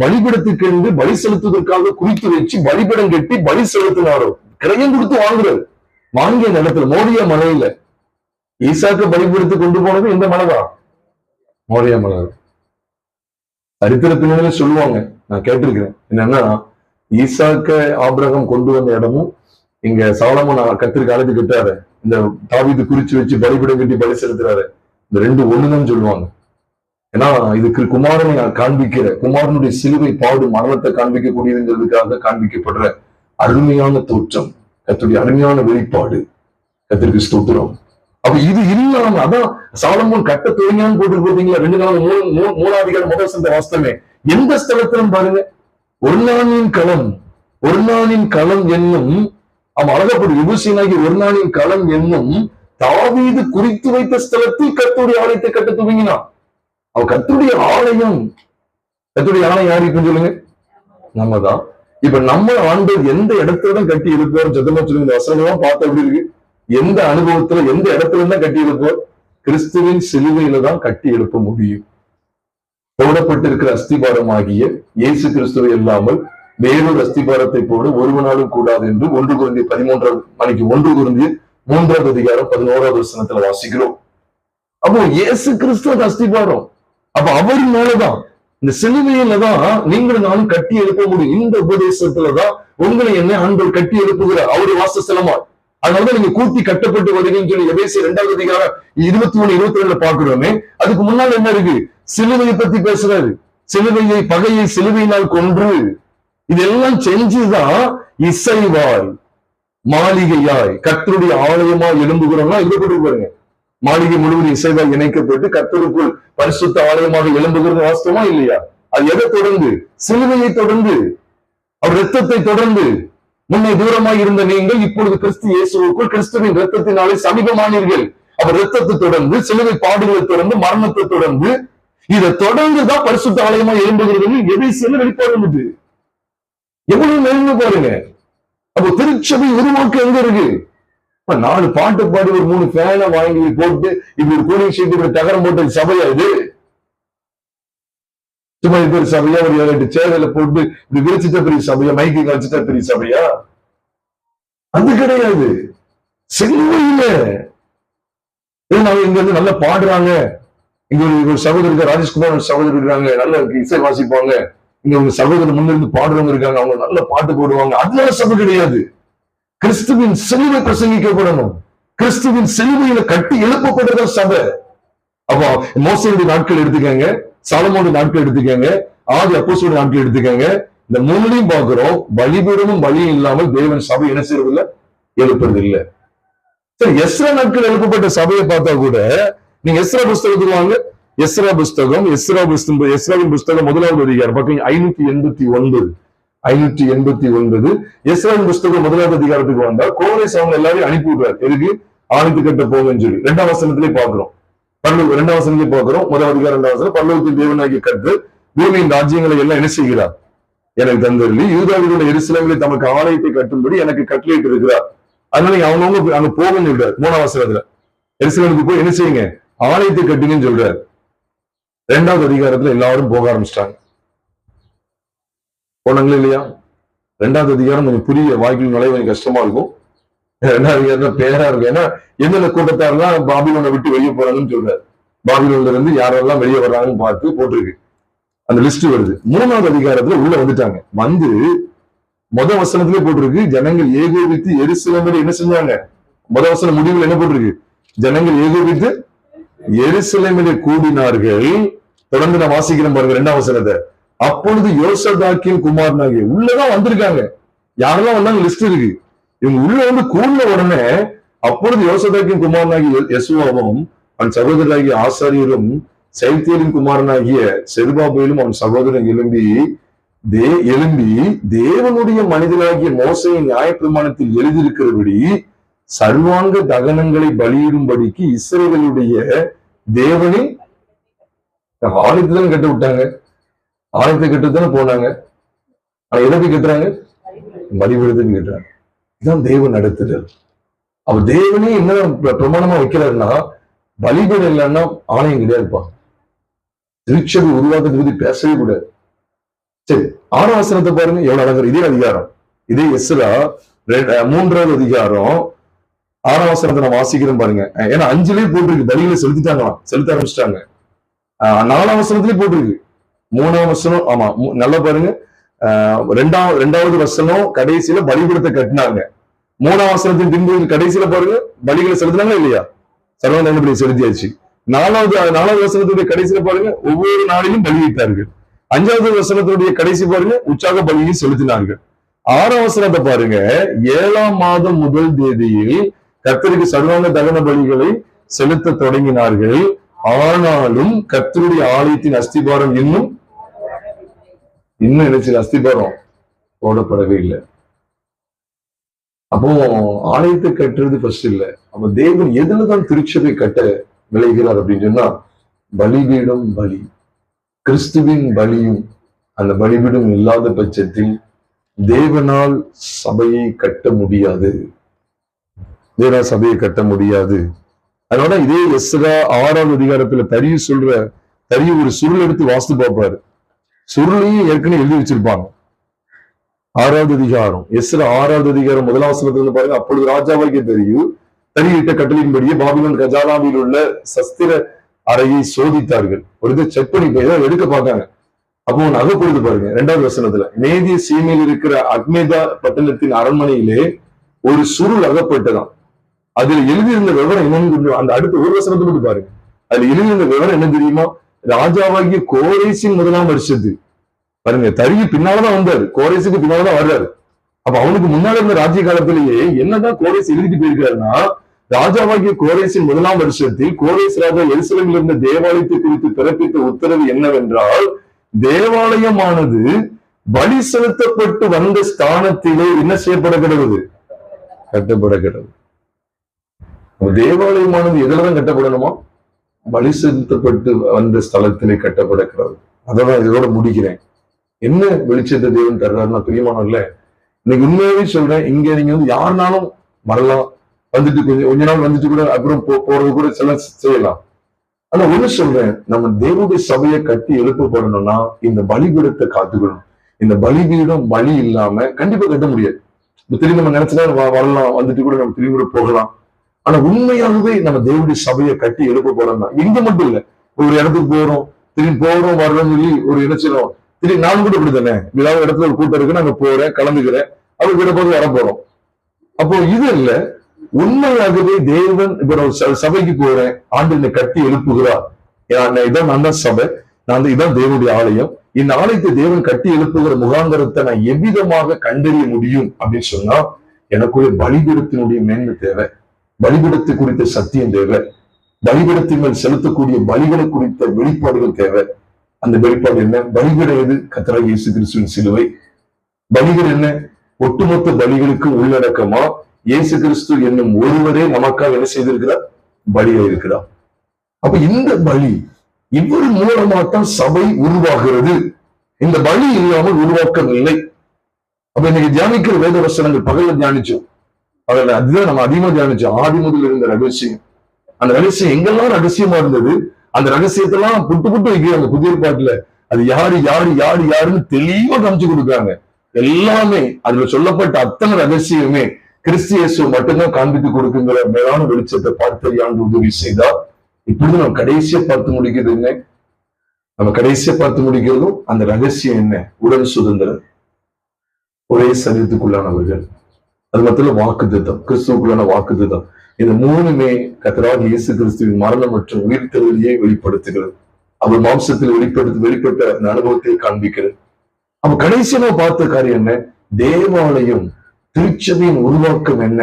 பலிபீடத்துக்கு என்று பலி செலுத்துவதற்காக குறித்து வச்சு பலிபீடம் கட்டி பலி செலுத்தினாரோ, கிரயம் கொடுத்து வாங்குறாரு. வாங்கிய இடத்துல மோரியா மலையில ஈசாக்க பலிபீடத்தை கொண்டு போனது இந்த மலைதான், மோரியா மலை. சரித்திரத்தினால சொல்லுவாங்க, நான் கேட்டிருக்கிறேன், என்னன்னா ஈசாக்க ஆபிரகாம் கொண்டு வந்த இடமும் இங்க சாலமோன் கத்திற்கு அழைத்து கட்டாரு, இந்த தாவீது குறிச்சு வச்சு பலிபீடம் கட்டி பலி செலுத்துறாரு, இந்த ரெண்டு ஒண்ணுதான் சொல்லுவாங்க. ஏன்னா இதுக்கு குமாரனை காண்பிக்கிற, குமாரனுடைய சிலுவை பாடு மரணத்தை காண்பிக்கக்கூடியதுங்கிறதுக்காக காண்பிக்கப்படுற அருமையான தோற்றம், கர்த்தருடைய அருமையான வெளிப்பாடு. கர்த்தருக்கு ஸ்தோத்திரம். அப்ப இது இல்லாம அதான் சாலமோன் கட்ட துவங்கியான்னு போட்டு போட்டீங்களா, 2 நாள் 3 அதிகாரம் முதல் சந்த வாஸ்தமே எந்த ஸ்தலத்திலும் பாருங்க, ஒரு நாளின் களம் என்னும் அழகப்படும் விபூசியனாகி ஒரு நாளின் களம் என்னும் தாவீது குறித்து வைத்த ஸ்தலத்தில் கர்த்தருடைய ஆலயத்தை கட்ட துவங்கினான். அவ கர்த்தருடைய ஆலயம், கர்த்தருடைய ஆலயம் யாரு இருக்குன்னு சொல்லுங்க, நம்ம தான். இப்ப நம்ம ஆண்டவர் எந்த இடத்துலதான் கட்டி இருப்போம், சத்தமா சொல்லுங்க, இந்த வசனம்லாம் பார்த்த எப்படி இருக்கு, எந்த அனுபவத்துல எந்த இடத்துல தான் கட்டி எழுப்போம், கிறிஸ்துவின் சிலுவையில தான் கட்டி எழுப்ப முடியும். போடப்பட்டிருக்கிற அஸ்திபாரமாகிய இயேசு கிறிஸ்துவை இல்லாமல் வேறொரு அஸ்திபாரத்தை போட ஒருவனாலும் கூடாது என்று 1 கொரிந்தியர் 3 அதிகாரம் 11வது வசனத்துல வாசிக்கிறோம். அப்போ இயேசு கிறிஸ்துவ அஸ்திபாரம். அப்ப அவர் மேலதான், இந்த சிலுவையில தான் நீங்களும் நானும் கட்டி எழுப்ப முடியும். இந்த உபதேசத்துலதான் உங்களை என்ன ஆண்டவர் கட்டி எழுப்புகிறார், அவருடைய வாசஸ்தலமா. அதனாலதான் நீங்க கூட்டி கட்டப்பட்டு வருவீங்கன்னு சொல்லி எபேசியர் 2வது அதிகாரம் 21, 22 பாக்குறோமே. அதுக்கு முன்னால் என்ன இருக்கு, சிலுவையை பத்தி பேசுறாரு. சிலுவையை, பகையை சிலுவையினால் கொன்று இதெல்லாம் செஞ்சுதான் இசைவாய் மாளிகையாய் கர்த்தருடைய ஆலயமாய் எழும்புகிறோம்னா இதை போட்டு பாருங்க, மாளிகை முழுவதும் இசைவாய் இணைக்கப்பட்டு கர்த்தருக்குள் பரிசுத்த ஆலயமாக எழும்புகிறது வாஸ்தவமா இல்லையா? அது எதை தொடர்ந்து? சிலுவையை தொடர்ந்து, அவர் இரத்தத்தை தொடர்ந்து. முன்னே தூரமாய் இருந்த நீங்கள் இப்பொழுது கிறிஸ்து இயேசுவுக்குள் கிறிஸ்துவின் இரத்தத்தினாலே சமீபமானீர்கள். அவர் இரத்தத்தை தொடர்ந்து, சிலுவை பாடுகளை தொடர்ந்து, மரணத்தை தொடர்ந்து, இதை தொடர்ந்துதான் பரிசுத்த ஆலயமா எழும்புகிறது. எபேசியர்ல வெளிப்பாடு இருந்தது. எவ்வளவு நேர்ந்து பாருங்க. அப்போ திருச்சபை உருவாக்கம் எங்க இருக்கு? 4 பாட்டு பாடி ஒரு 3 ஃபேனை வாங்கி போட்டு இப்படி ஒரு கூலிங் ஷீட் இப்படி தகரம் போட்ட சபையா இது? சும்மா இது ஒரு சபையா, ஒரு 7-8 சேவையில போட்டு இப்படி விரிச்சிட்ட பெரிய சபையா, மைக்கு வச்சுட்டா பெரிய சபையா? அது கிடையாது. சிலுவையில இங்க வந்து நல்லா பாடுறாங்க, இங்க ஒரு சகோதரர் ராஜேஷ்குமார் ஒரு சகோதரர் இருக்காங்க, நல்ல இசை வாசிப்பாங்க, இங்க உங்க சகோதரர் முன்னிருந்து பாடுறவங்க இருக்காங்க, அவங்க நல்ல பாட்டு போடுவாங்க, அதனால சபை கிடையாது. கிறிஸ்துவின் சிலுவை பிரசங்கிக்கப்படணும். கிறிஸ்துவின் சிலுவையில கட்டி எழுப்பப்பட்டத சபை. அப்போ மோசேயுடைய நாட்கள் எடுத்துக்கங்க, சாலமோனுடைய நாட்கள் எடுத்துக்கங்க, ஆதி அப்போஸ்தலருடைய நாட்கள் எடுத்துக்கங்க. இந்த 3லையும் பார்க்கிறோம், பலிபீடமும் பலியும் இல்லாமல் தேவன் சபை என்ன செய்யறதில்லை, எழுப்புறது இல்லை. சரி, எஸ்ரா நாட்கள் எழுப்பப்பட்ட சபையை பார்த்தா கூட நீங்க எஸ்ரா புஸ்தகத்துக்கு வாங்க. எஸ்ராவின் புஸ்தகம் 1வது அதிகாரம் பக்கம் 589. எஸ்ராவின் புஸ்தகம் 1வது அதிகாரத்துக்கு வந்தா கோரேஸ் அவங்க எல்லாரையும் அனுப்பி விடுறாரு. எதுக்கு? ஆலயத்து கட்ட போங்கன்னு சொல்லி 2ஆம் வசனத்திலே பாக்குறோம். 2ஆம் வசனத்திலே பாக்குறோம். 1வது அதிகாரம் 2ஆம் வசனம், பரலோகத்தின் தேவனாகிய கர்த்தர் பூமியின் ராஜ்யங்களை எல்லாம் என்ன செய்கிறார், எனக்கு தந்தருளி யூதாவிலுள்ள எருசலேமிலே தமக்கு ஆலயத்தை கட்டும்படி எனக்கு கட்டளையிட்டு இருக்கிறார். அதனால அவங்கவுங்க அங்க போகன்னு சொல்றாரு. 3ஆம் வசனத்துல எருசலேமுக்கு போய் என்ன செய்யுங்க, ஆலயத்தை கட்டுங்கன்னு சொல்றாரு. 2வது அதிகாரத்துல எல்லாரும் போக ஆரம்பிச்சிட்டாங்க. போனாங்களே இல்லையா? 2வது அதிகாரம் கொஞ்சம் புரிய வாய்க்குள் நுழைய கொஞ்சம் கஷ்டமா இருக்கும். 2வது அதிகாரம் பேரா இருக்கும். ஏன்னா எந்தெந்த கூட்டத்தாரெல்லாம் பாபிலோனை விட்டு வெளியே போறாங்கன்னு சொல்றாரு. பாபிலோன்ல இருந்து யாரெல்லாம் வெளியே வர்றாங்கன்னு பார்த்து போட்டிருக்கு. அந்த லிஸ்ட் வருது. 3வது அதிகாரத்துல உள்ள வந்துட்டாங்க. வந்து முதல் வசனத்திலே போட்டிருக்கு, ஜனங்கள் ஏகோபித்து எருசலேமில் என்ன செஞ்சாங்க? முதல் வசன முடிவில் என்ன போட்டிருக்கு? ஜனங்கள் ஏகோபித்து எருசலேமிலே கூடினார்கள். தொடர்ந்து நான் வாசிக்கிறேன் பாருங்க 2வது வசனத்தை. அப்பொழுது யோசதாக்கின் குமாரனாகிய உள்ளதான் வந்திருக்காங்க. யாரெல்லாம் வந்தாங்க லிஸ்ட் இருக்கு. இவங்க உள்ள வந்து கூடின உடனே அப்பொழுது யோசதாக்கின் குமாரனாகிய யெசுவாவும் அவன் சகோதரராகிய ஆசாரியரும் சைத்தியலின் குமாரனாகிய செருபாபேலும் அவன் சகோதரன் எழும்பி தேவனுடைய மனிதனாகிய மோசையின் நியாயப்பிரமாணத்தில் எழுதியிருக்கிறபடி சர்வாங்க தகனங்களை பலியிடும்படிக்கு இஸ்ரவேலுடைய தேவனின் ஆலயத்தை தான் கட்ட விட்டாங்க. ஆலயத்தை கட்டத்தானே போனாங்க. ஆனா எதற்கு கட்டுறாங்க? பலிபீடத்துக்கு கட்டுறாங்க. இதுதான் தேவன் நடத்துதல். அவர் தேவனே என்ன பிரமாணமா வைக்கிறாருன்னா, பலிபீடம் இல்லைன்னா ஆலயம் கிடையாதுப்பா. திருச்சபை உருவாக்கத்தை பத்தி பேசவே கூடாது. சரி, 6வது வசனத்தை பாருங்க, எவ்வளவு அழகா. இதே அதிகாரம், இதே எஸ்ரா 3வது அதிகாரம் 6வது வசனத்தை நான் வாசிக்கிறேன் பாருங்க. ஏன்னா 5லயே போட்டிருக்கு பலிகளை செலுத்திட்டாங்களாம், செலுத்த ஆரம்பிச்சிட்டாங்க. 4வது வசனத்திலேயே போட்டிருக்கு. 3வது வசனம், ஆமா நல்லா பாருங்க. 2வது வசனம் கடைசியில பலிபீடத்தை கட்டினாங்க. 3வது வசனத்தின் பின்பு கடைசியில பாருங்க பலிகளை செலுத்தினாங்களா இல்லையா? சர்வாங்க பலி செலுத்தியாச்சு. 4வது வசனத்துடைய கடைசியில பாருங்க ஒவ்வொரு நாளிலும் பலியிட்டார்கள். 5வது வசனத்துடைய கடைசி பாருங்க உற்சாக பலியை செலுத்தினார்கள். 6வது வசனத்தை பாருங்க, 7ஆம் மாதம் முதல் தேதியில் கர்த்தருக்கு சர்வாங்க தகன பலிகளை செலுத்த தொடங்கினார்கள். ஆனாலும் கர்த்தருடைய ஆலயத்தின் அஸ்திபாரம் இன்னும் நினைச்சு அஸ்திபாரம் போடப்படவே இல்லை. அப்போ ஆலயத்தை கட்டுறது ஃபர்ஸ்ட் இல்ல. அப்ப தேவன் எதுலதான் திருச்சபை கட்ட விளைகிறார் அப்படின்னு சொன்னா, பலிபீடம் பலி, கிறிஸ்துவின் பலியும் அந்த பலிபீடம் இல்லாத பட்சத்தில் தேவனால் சபையை கட்ட முடியாது. தேவனால் சபையை கட்ட முடியாது. அதனால இதே எஸ்ரா 6வது அதிகாரத்துல தரிய ஒரு சுருள் எடுத்து வாசித்து பார்ப்பாரு. சுருளையும் ஏற்கனவே எழுதி வச்சிருப்பாங்க. 6வது அதிகாரம் எஸ்ரா 6வது அதிகாரம் 1வது வசனத்துல பாருங்க. அப்பொழுது ராஜாவாகிய தரியிட்ட கட்டளையின்படியே பாபிலோன் கஜானாவில் உள்ள சஸ்திர அறையை சோதித்தார்கள். ஒரு இதை செக் பண்ணி போய் எடுக்க பார்த்தாங்க. அப்போ ஒன்று அகப்படுது பாருங்க. 2வது வசனத்துல மேதிய சீமையில் இருக்கிற அக்மேதா பட்டணத்தின் அரண்மனையிலே ஒரு சுருள் அகப்பட்டதான். அதுல எழுதியிருந்த விவரம் என்னன்னு அந்த அடுத்த ஒரு வசனத்தை மட்டும் பாருங்க. அதுல எழுதியிருந்த விவரம் என்ன தெரியுமா? ராஜாவாகிய கோரேசின் 1ஆம் வருஷத்து பாருங்க, தரிய பின்னாலதான் வந்தாரு, கோரேசுக்கு பின்னாலதான் வர்றாரு. அப்ப அவனுக்கு முன்னாடி இருந்த ராஜ்ய காலத்திலேயே என்னதான் கோரேஸ் எழுதிட்டு போயிருக்காருன்னா, ராஜாவாகிய கோரேசின் 1ஆம் வருஷத்தில் கோரேஸ் ராஜா எருசலேமில் இருந்த தேவாலயத்தை குறித்து பிறப்பித்த உத்தரவு என்னவென்றால், தேவாலயமானது பலி செலுத்தப்பட்டு வந்த ஸ்தானத்திலே என்ன செய்யப்பட கிடவுது? கட்டப்பட கிடவு. தேவாலயமானது எதுலதான் கட்டப்படணுமா? பலி செலுத்தப்பட்டு வந்த ஸ்தலத்திலே கட்டப்பட கிடவு. அதான் இதோட முடிக்கிறேன். என்ன வெளிச்சத்தை தேவன் தர்றாருன்னா, பிரியமானவர்களே, இன்னைக்கு உண்மையாவே சொல்றேன், இங்க நீங்க வந்து யாருனாலும் வரலாம், வந்துட்டு கொஞ்ச நாள் வந்துட்டு கூட அப்புறம் போறது கூட சில செய்யலாம். ஆனா ஒண்ணு சொல்றேன், நம்ம தேவனுடைய சபையை கட்டி எழுப்பப்படணும்னா இந்த பலிபீடத்தை காத்துக்கணும். இந்த பலிபீடம் பலி இல்லாம கண்டிப்பா கட்ட முடியாது. திரும்பி நம்ம நினைச்சா வரலாம், வந்துட்டு கூட நம்ம திரும்பி கூட போகலாம். ஆனா உண்மையாகவே நம்ம தேவனுடைய சபையை கட்டி எழுப்பப்படணும்னா இங்க மட்டும் இல்ல, ஒரு இடத்துக்கு போறோம், திரும்பி போறோம் வர்றோம்னு சொல்லி ஒரு நினைச்சிடும். திரும்பி நானும் கூட இப்படித்தானே, ஏதாவது இடத்துல ஒரு கூட்டம் இருக்கு, நாங்க போறேன், கலந்துக்கிறேன், அவங்க கிட்ட போது வர போறோம். அப்போ இது இல்ல, உண்மையாகவே தேவன் இப்ப ஒரு சபைக்கு போறேன், ஆண்டு என்னை கட்டி எழுப்புகிறார், இதான் நான் தான் சபை, இதான் தேவனுடைய ஆலயம், இந்த ஆலயத்தை தேவன் கட்டி எழுப்புகிற முகாந்தரத்தை நான் எவ்விதமாக கண்டறிய முடியும் அப்படின்னு சொன்னா, எனக்குள்ள பலிபீடத்தினுடைய மேன்மை தேவை, பலிபீடத்தை குறித்த சத்தியம் தேவை, பலிபீடத்தின் மேல் செலுத்தக்கூடிய பலிகளை குறித்த வெளிப்பாடுகள் தேவை. அந்த வெளிப்பாடு என்ன? பலிபீடம் எது? கர்த்தராகிய இயேசு கிறிஸ்துவின் சிலுவை. பலிகள் என்ன? ஒட்டுமொத்த பலிகளுக்கு உள்ளடக்கமா இயேசு கிறிஸ்து என்னும் ஒருவரே நமக்காக என்ன செய்திருக்கிறார்? பலியா இருக்கிறார். அப்ப இந்த பலி இவர் மூலமாத்தான் சபை உருவாகிறது. இந்த பலி இல்லாமல் உருவாக்கம் இல்லை. அப்ப இன்னைக்கு தியானிக்கிற வேத வசனங்கள் பகல்ல தியானிச்சோம், அதுல அதுதான் நம்ம அதிகமா தியானிச்சோம். ஆதி முதல் இருந்த ரகசியம், அந்த ரகசியம் எங்கெல்லாம் ரகசியமா இருந்தது, அந்த ரகசியத்தெல்லாம் புட்டு புட்டு வைக்கிறாங்க புதிய ஏற்பாட்டுல. அது யாரு யாரு யாரு யாருன்னு தெளிவா காமிச்சு கொடுக்குறாங்க. எல்லாமே அதுல சொல்லப்பட்ட அத்தனை ரகசியமே கிறிஸ்து இயேசு மட்டும்தான் காண்பித்து கொடுக்குங்கிற மேலான வெளிச்சத்தை பார்த்து உதவி செய்தா இப்படி நம்ம கடைசியா பார்த்து முடிக்கிறது என்ன? நம்ம கடைசியா பார்த்து முடிக்கிறதும் அந்த ரகசியம் என்ன? உடல் சுதந்திரம், ஒரே சரீரத்துக்குள்ளானவர்கள், அது மட்டும் வாக்குத்தத்தம், கிறிஸ்துவுக்குள்ளான வாக்குத்தத்தம். இந்த மூணுமே கர்த்தராகிய இயேசு கிறிஸ்துவின் மரணம் மற்றும் உயிர்த்தெழுதலையே வெளிப்படுத்துகிறது. அவர் மாம்சத்தில் வெளிப்பட்ட அந்த அனுபவத்தை காண்பிக்கிறது. அப்ப கடைசியா பார்த்த காரியம் என்ன? தேவாலயம், திருச்சபையின் உருவாக்கம் என்ன?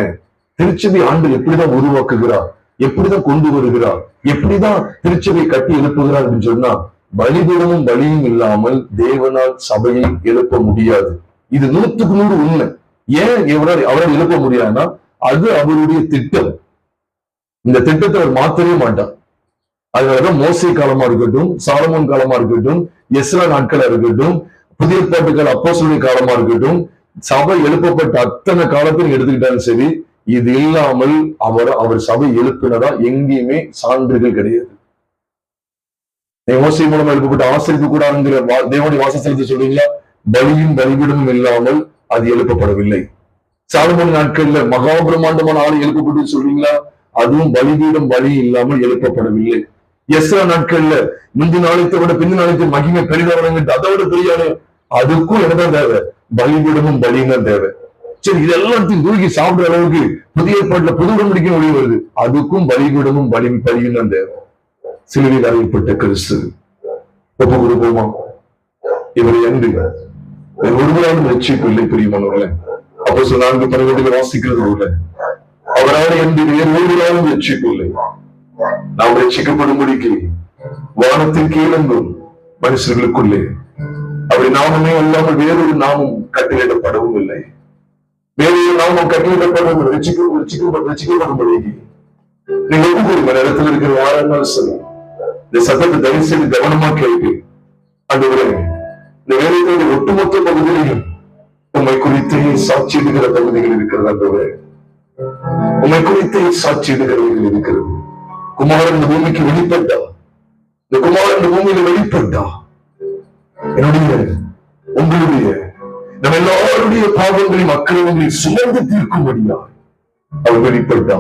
திருச்சபை ஆண்டு எப்படிதான் உருவாக்குகிறார், எப்படிதான் கொண்டு வருகிறார், எப்படிதான் திருச்சபை கட்டி எழுப்புகிறார் அப்படின்னு சொன்னா, பலிபீடமும் பலியும் இல்லாமல் தேவனால் சபையை எழுப்ப முடியாது. இது 100க்கு 100 உண்மை. ஏன் அவரால் எழுப்ப முடியாதுன்னா அது அவருடைய திட்டம். இந்த திட்டத்தை அவர் மாற்றவே மாட்டார். அதனாலதான் மோசே காலமா இருக்கட்டும், சாலமோன் காலமா இருக்கட்டும், எஸ்ரா நாட்களா இருக்கட்டும், புதிய ஏற்பாட்டுக்கால அப்போஸ்தலர் காலமா இருக்கட்டும், சபை எழுப்பப்பட்ட அத்தனை காலத்தையும் எடுத்துக்கிட்டாலும் சரி, இது இல்லாமல் அவர் சபை எழுப்பினதா எங்கேயுமே சான்றுகள் கிடையாது. மோசே மூலமா எழுப்பப்பட்ட ஆசிரியப்பு கூடாதுங்கிற தேவனுடைய வாசஸ்தலத்தை சொல்றீங்களா? பலியும் பலிபீடமும் இல்லாமல் அது எழுப்பப்படவில்லை. சாலமோன் நாட்கள்ல மகா பிரம்மாண்டமான ஆளு எழுப்பப்பட்டு சொல்றீங்களா? அதுவும் பலிபீடம் பலி இல்லாமல் எழுப்பப்படவில்லை. எஸ்ரா நாட்கள்ல முந்தின நாளைத்தை விட பிந்தின நாளைக்கு மகிமை பெரிதவனங்கிட்டு அதை விட பெரியாரு, அதுக்கும் என்னதான் தேவை? பலிபீடமும் பலியும் தான் தேவை. சரி, இது எல்லாத்தையும் தூக்கி சாப்பிடுற அளவுக்கு புதிய ஏற்பாட்டுல புது உடன்படிக்கை ஒளி வருது, அதுக்கும் பலிபீடமும் பலியும் தான் தேவை. சிலுவையில் அறையப்பட்ட கிறிஸ்து ஒப்பு கொடுப்போமா? இவரை அன்று ஒருவராலும் ரட்சிப்பு இல்லை பிரியமானவர்களே. அப்போ 4:12 வாசிக்கிறது போல அவரால் என்று வேறு ஒருவராலும் ரட்சிப்பு இல்லை. நாம் ரட்சிக்கப்படும்படிக்கு வானத்தின் கீழெங்கும் மனுஷர்களுக்குள்ளே அப்படி நாமமே அல்லாமல் வேறொரு நாமும் கட்டளையிடப்படவும் இல்லை. வேறொரு நாமும் கட்டளையிடப்படவும் ரட்சிக்கப்படும்படிக்கு நீங்க ஒவ்வொரு இடத்துல இருக்கிற யாரா இருந்தாலும் சரி, இந்த சத்தத்தை தயவு செய்து கவனமா கேட்டு, ஆண்டவரே இந்த வேலையோட ஒட்டுமொத்த பகுதியிலையும் உண்மை குறித்தே சாட்சியிடுகிற பகுதிகள் இருக்கிறது. ஆண்டவரே உண்மை குறித்தே சாட்சியிடுகிறவர்கள் இருக்கிறது. குமாரன் இந்த பூமிக்கு வெளிப்பட்டா, இந்த குமாரன் இந்த பூமியில வெளிப்பட்டா என்னுடைய உங்களுடைய நம்ம எல்லாருடைய பாவங்களையும் அக்கிரமங்களையும் சுமந்து தீர்க்கும்படியா அவர் வெளிப்பட்டா,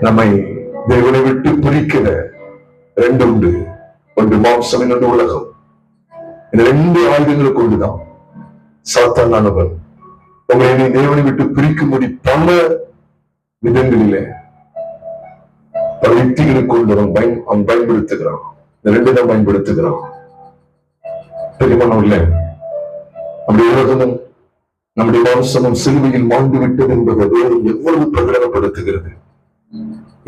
நம்மை தேவனை விட்டு பிரிக்கிற 2 உண்டு. ஒன்று மாம்சம், இன்னொன்று உலகம். இந்த 2 ஆயுதங்களை கொண்டுதான் சாத்தானானவன் உங்களை தேவனை விட்டு பிரிக்கும்படி பல விதங்களிலே பல யுக்திகளை கொண்டு அவன் பயன்படுத்துகிறான். இந்த 2 தான் பயன்படுத்துகிறான். பெரியமானவர்களே, நம்முடைய உலகமும் நம்முடைய மாம்சமும் சிலுவையில் மாண்டு விட்டது என்பதை வேறு எவ்வளவு பிரகடனப்படுத்துகிறது.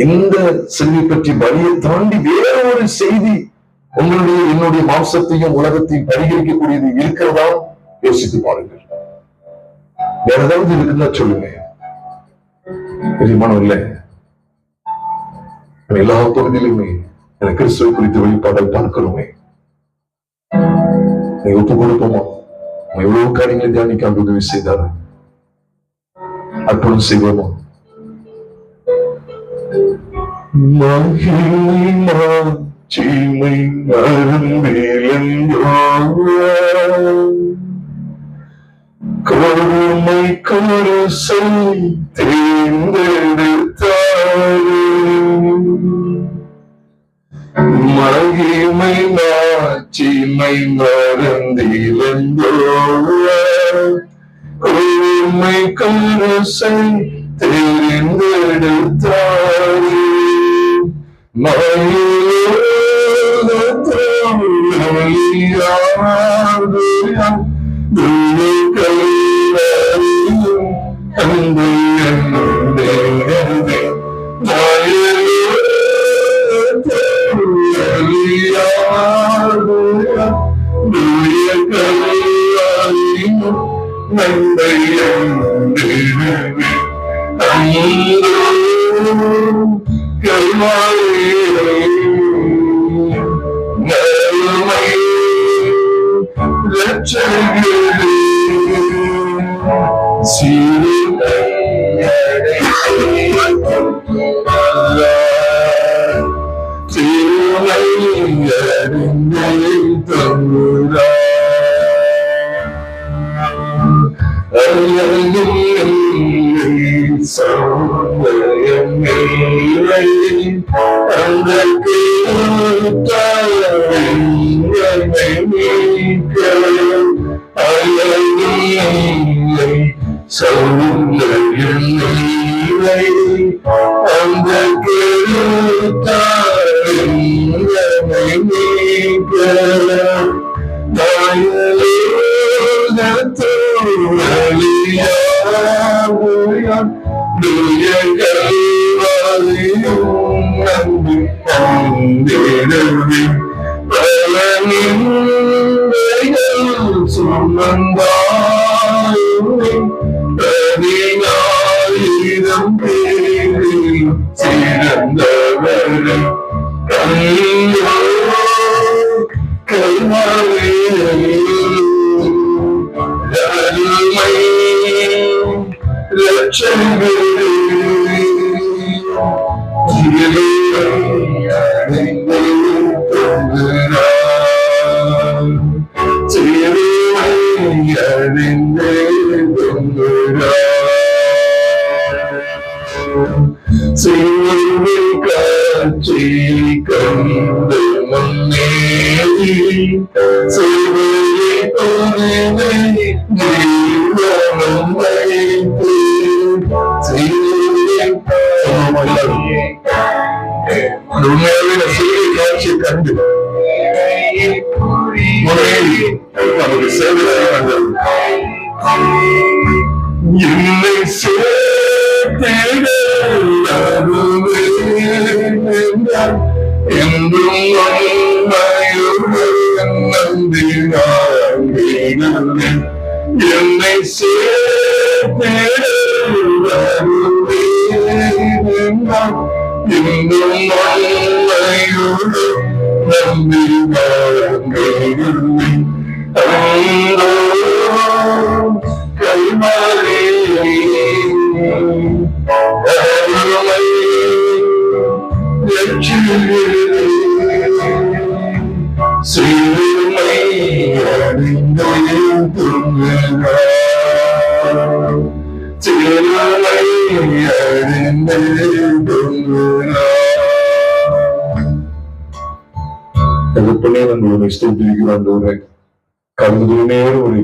இந்த சிலுவை பற்றி பலியை தாண்டி வேற ஒரு செய்தி உங்களுடைய என்னுடைய மாம்சத்தையும் உலகத்தையும் பரிகரிக்கக்கூடியது இருக்கிறதா? யோசித்து பாருங்கள். வேற ஏதாவது இருக்குன்னா சொல்லுங்க. பெரியமானவர்களே, எல்லா பகுதியிலுமே எனக்கு கிறிஸ்துவை குறித்து வெளிப்பாடல் பார்க்கிறோமே. நீ ஒப்பு கொடுப்போமா? எவ்வளவு காரியங்களை தியானிக்க உதவி செய்தாரு. அற்புதம் செய்வோமா? மகிமை மாட்சிமை மறந்தேலென்றோ கொடுமை கருசை தேர்ந்தெடுத்தாரே. மகிமை மாட்சிமை மறந்தேலென்றோ கொடுமை கருசை தேர்ந்தெடுத்தாரே.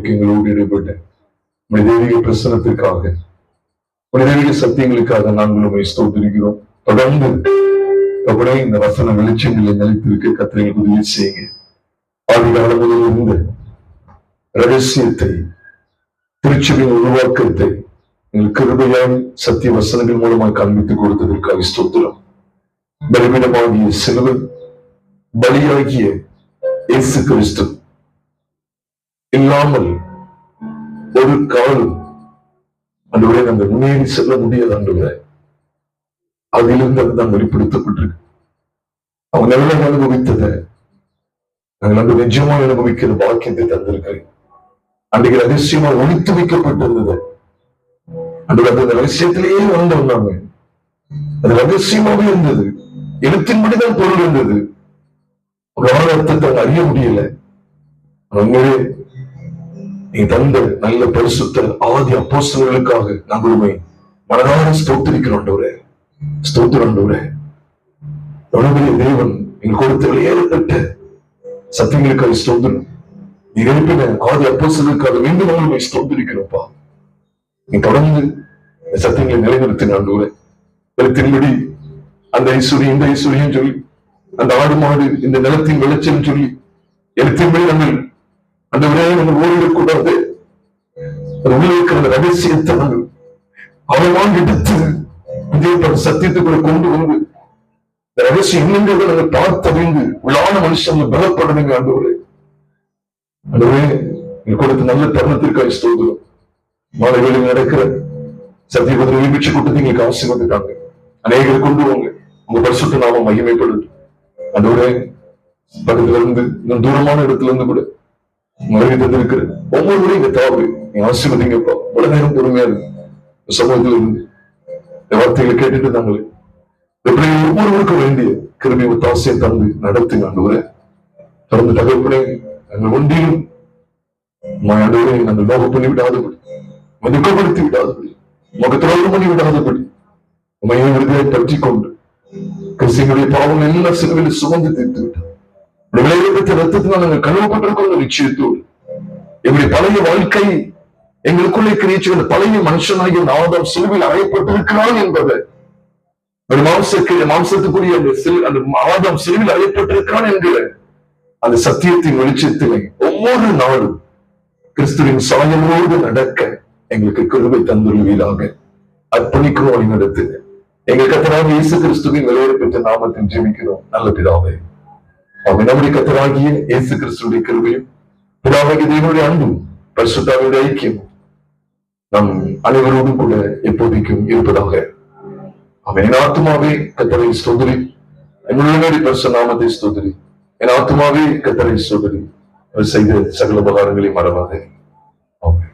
எங்களோடு ஈடுபட்ட தெய்வீக பிரசனத்திற்காக தெய்வீக சத்தியங்களுக்காக நாங்கள் உண்மை ஸ்தோத்திரிக்கிறோம். தொடர்ந்து அப்படியே இந்த வசன வெளிச்சங்களை நிலைத்திருக்க கர்த்தரை உதவி செய்யுங்க. ஆதிகாலம் முதல் இருந்த ரகசியத்தை திருச்சபையின் உருவாக்கத்தை எங்கள் கிருபையால் சத்திய வசனங்கள் மூலமாக காண்பித்துக் கொடுத்ததற்காக ஸ்தோத்திரம். பலவீனமாகிய சிலுவை பலியாகிய இயேசு கிறிஸ்து இல்லாமல் ஒரு காலம் அன்றுவரை நாங்கள் முன்னேறி செல்ல முடியாது. அன்றுவரை அதிலிருந்து அதுதான் வெளிப்படுத்தப்பட்டிருக்கு. அவங்க நல்ல அனுபவித்ததை நாங்கள் அன்று நிஜமாக அனுபவிக்கிற பாக்கியத்தை தந்திருக்கிறேன். அன்றைக்கு ரகசியமா ஒழித்து வைக்கப்பட்டிருந்தது. அன்று அந்த ரகசியத்திலேயே வந்தாங்க. அது ரகசியமாவே இருந்தது. எழுத்தின்படிதான் பொருள் இருந்தது. ஒரு அர்த்தத்தை அறிய முடியல. உண்மையே நீ தந்த நல்ல பரிசுத்த ஆதி அப்போஸ்தலர்களுக்காக நாங்களுமே மனதார ஸ்தோத்திரிக்கிறோம். ஸ்தோத்திரம் தேவன் எங்கள் கொடுத்த வெளியேறப்பட்ட சத்தியங்களுக்காக ஸ்தோத்திரம். நீ எழுப்பின ஆதி அப்போஸ்தலர்களுக்காக மீண்டும் நாங்களுமே ஸ்தோத்திரிக்கிறோம்ப்பா. நீ தொடர்ந்து சத்தியங்களை நிலைநிறுத்தின ஆண்டவரே. எழுத்தின்படி அந்த ஐஸ்வர்யம் இந்த ஐஸ்வர்யம் சொல்லி, அந்த ஆடு மாடு இந்த நிலத்தின் விளைச்சல் சொல்லி எழுத்தின்படி நாங்கள் அந்த விரையை நம்ம ஓடிவிடக்கூடாது. அது உள்ள இருக்கிற அந்த ரகசியத்தை நாங்கள் அவமாக எடுத்து சத்தியத்துக்குள்ள கொண்டு வந்து இந்த ரகசியம் என்னங்கிறத நாங்கள் பார்த்தறிந்து உள்ளான மனுஷங்க பலப்படணுங்க. ஆண்டவரே நீங்க கொடுத்த நல்ல தருணத்திற்காக ஸ்தோத்திரம். மாலை வேளையில் நடக்கிற சத்தியபதிரை உயிர்ப்பிச்சு கூட்டத்தை எங்களுக்கு ஆசீர்வதித்தாங்க. அநேகரை கொண்டு வாங்க. உங்க பரிசுத்த நாமம் மகிமைப்படுது. ஆண்டவரே பக்கத்துல இருந்து இன்னும் தூரமான இடத்துல இருந்து கூட மறுபடி தந்திருக்கிற ஒவ்வொருவரையும் இந்த தாவு நீ ஆசீர்வதிங்கப்பா. இவ்வளவு நேரம் பொறுமையா இருக்கு சமூகத்துல இருந்து இந்த வார்த்தைகளை கேட்டுட்டு தாங்களே எப்படி ஒவ்வொருவருக்கும் வேண்டிய கிருமி தாசியம் தந்து நடத்துங்க. ஆண்டவரே தொடர்ந்து தகப்பனே நாங்கள் ஒன்றிலும் ஆண்டவரே நாங்கள் நோக பண்ணி விடாதபடி, துக்கப்படுத்தி விடாதபடி, உமக்கு துரோகம் பண்ணி விடாதபடி உண்மையை விடுதலை பற்றி கொண்டு கிறிஸ்துவனுடைய பாவம் எல்லாம் சிலுவையில் சுமந்து தீர்த்து விட்டார். விளையாட்டு ரத்தத்தினால் நாங்கள் கழுவப்பட்டிருக்கோம் நிச்சயத்தோடு எங்களுடைய பழைய வாழ்க்கை எங்களுக்குள்ளே கிரியேற்ற பழைய மனுஷனாகிய ஆதாம் சிலுவையில் அறையப்பட்டிருக்கிறான் என்பதை மாம்சத்துக்குரிய அந்த ஆதாம் சிலுவையில் அறையப்பட்டிருக்கிறான் என்கிற அந்த சத்தியத்தின் வெளிச்சத்திலே ஒவ்வொரு நாளும் கிறிஸ்துவின் சாயலோடு நடக்க எங்களுக்கு கிருபை தந்துள்வீராக. அர்ப்பணிக்கிறோம், வழி நடத்துங்க. எங்கள் கர்த்தராகிய இயேசு கிறிஸ்துவின் விலையேற பெற்ற நாமத்தில் ஜெபிக்கிறோம் நல்ல பிதாவே. அவன் நம்முடைய கர்த்தராகிய இயேசு கிறிஸ்துவின் கிருபையும் பிதாவாகிய தேவனுடைய அன்பும் பரிசுத்த ஆவியுடைய ஐக்கியம் நம் அனைவரோடும் கூட எப்போதைக்கும் இருப்பதாக. அவன் என் ஆத்துமாவே கர்த்தரை ஸ்தோத்திரி, என்னுடைய பரிசுத்த நாமத்தை ஸ்தோத்திரி. என் ஆத்துமாவே கர்த்தரை ஸ்தோத்திரி, அவர் செய்த சகல உபகாரங்களை மறவாதே. ஆமென்.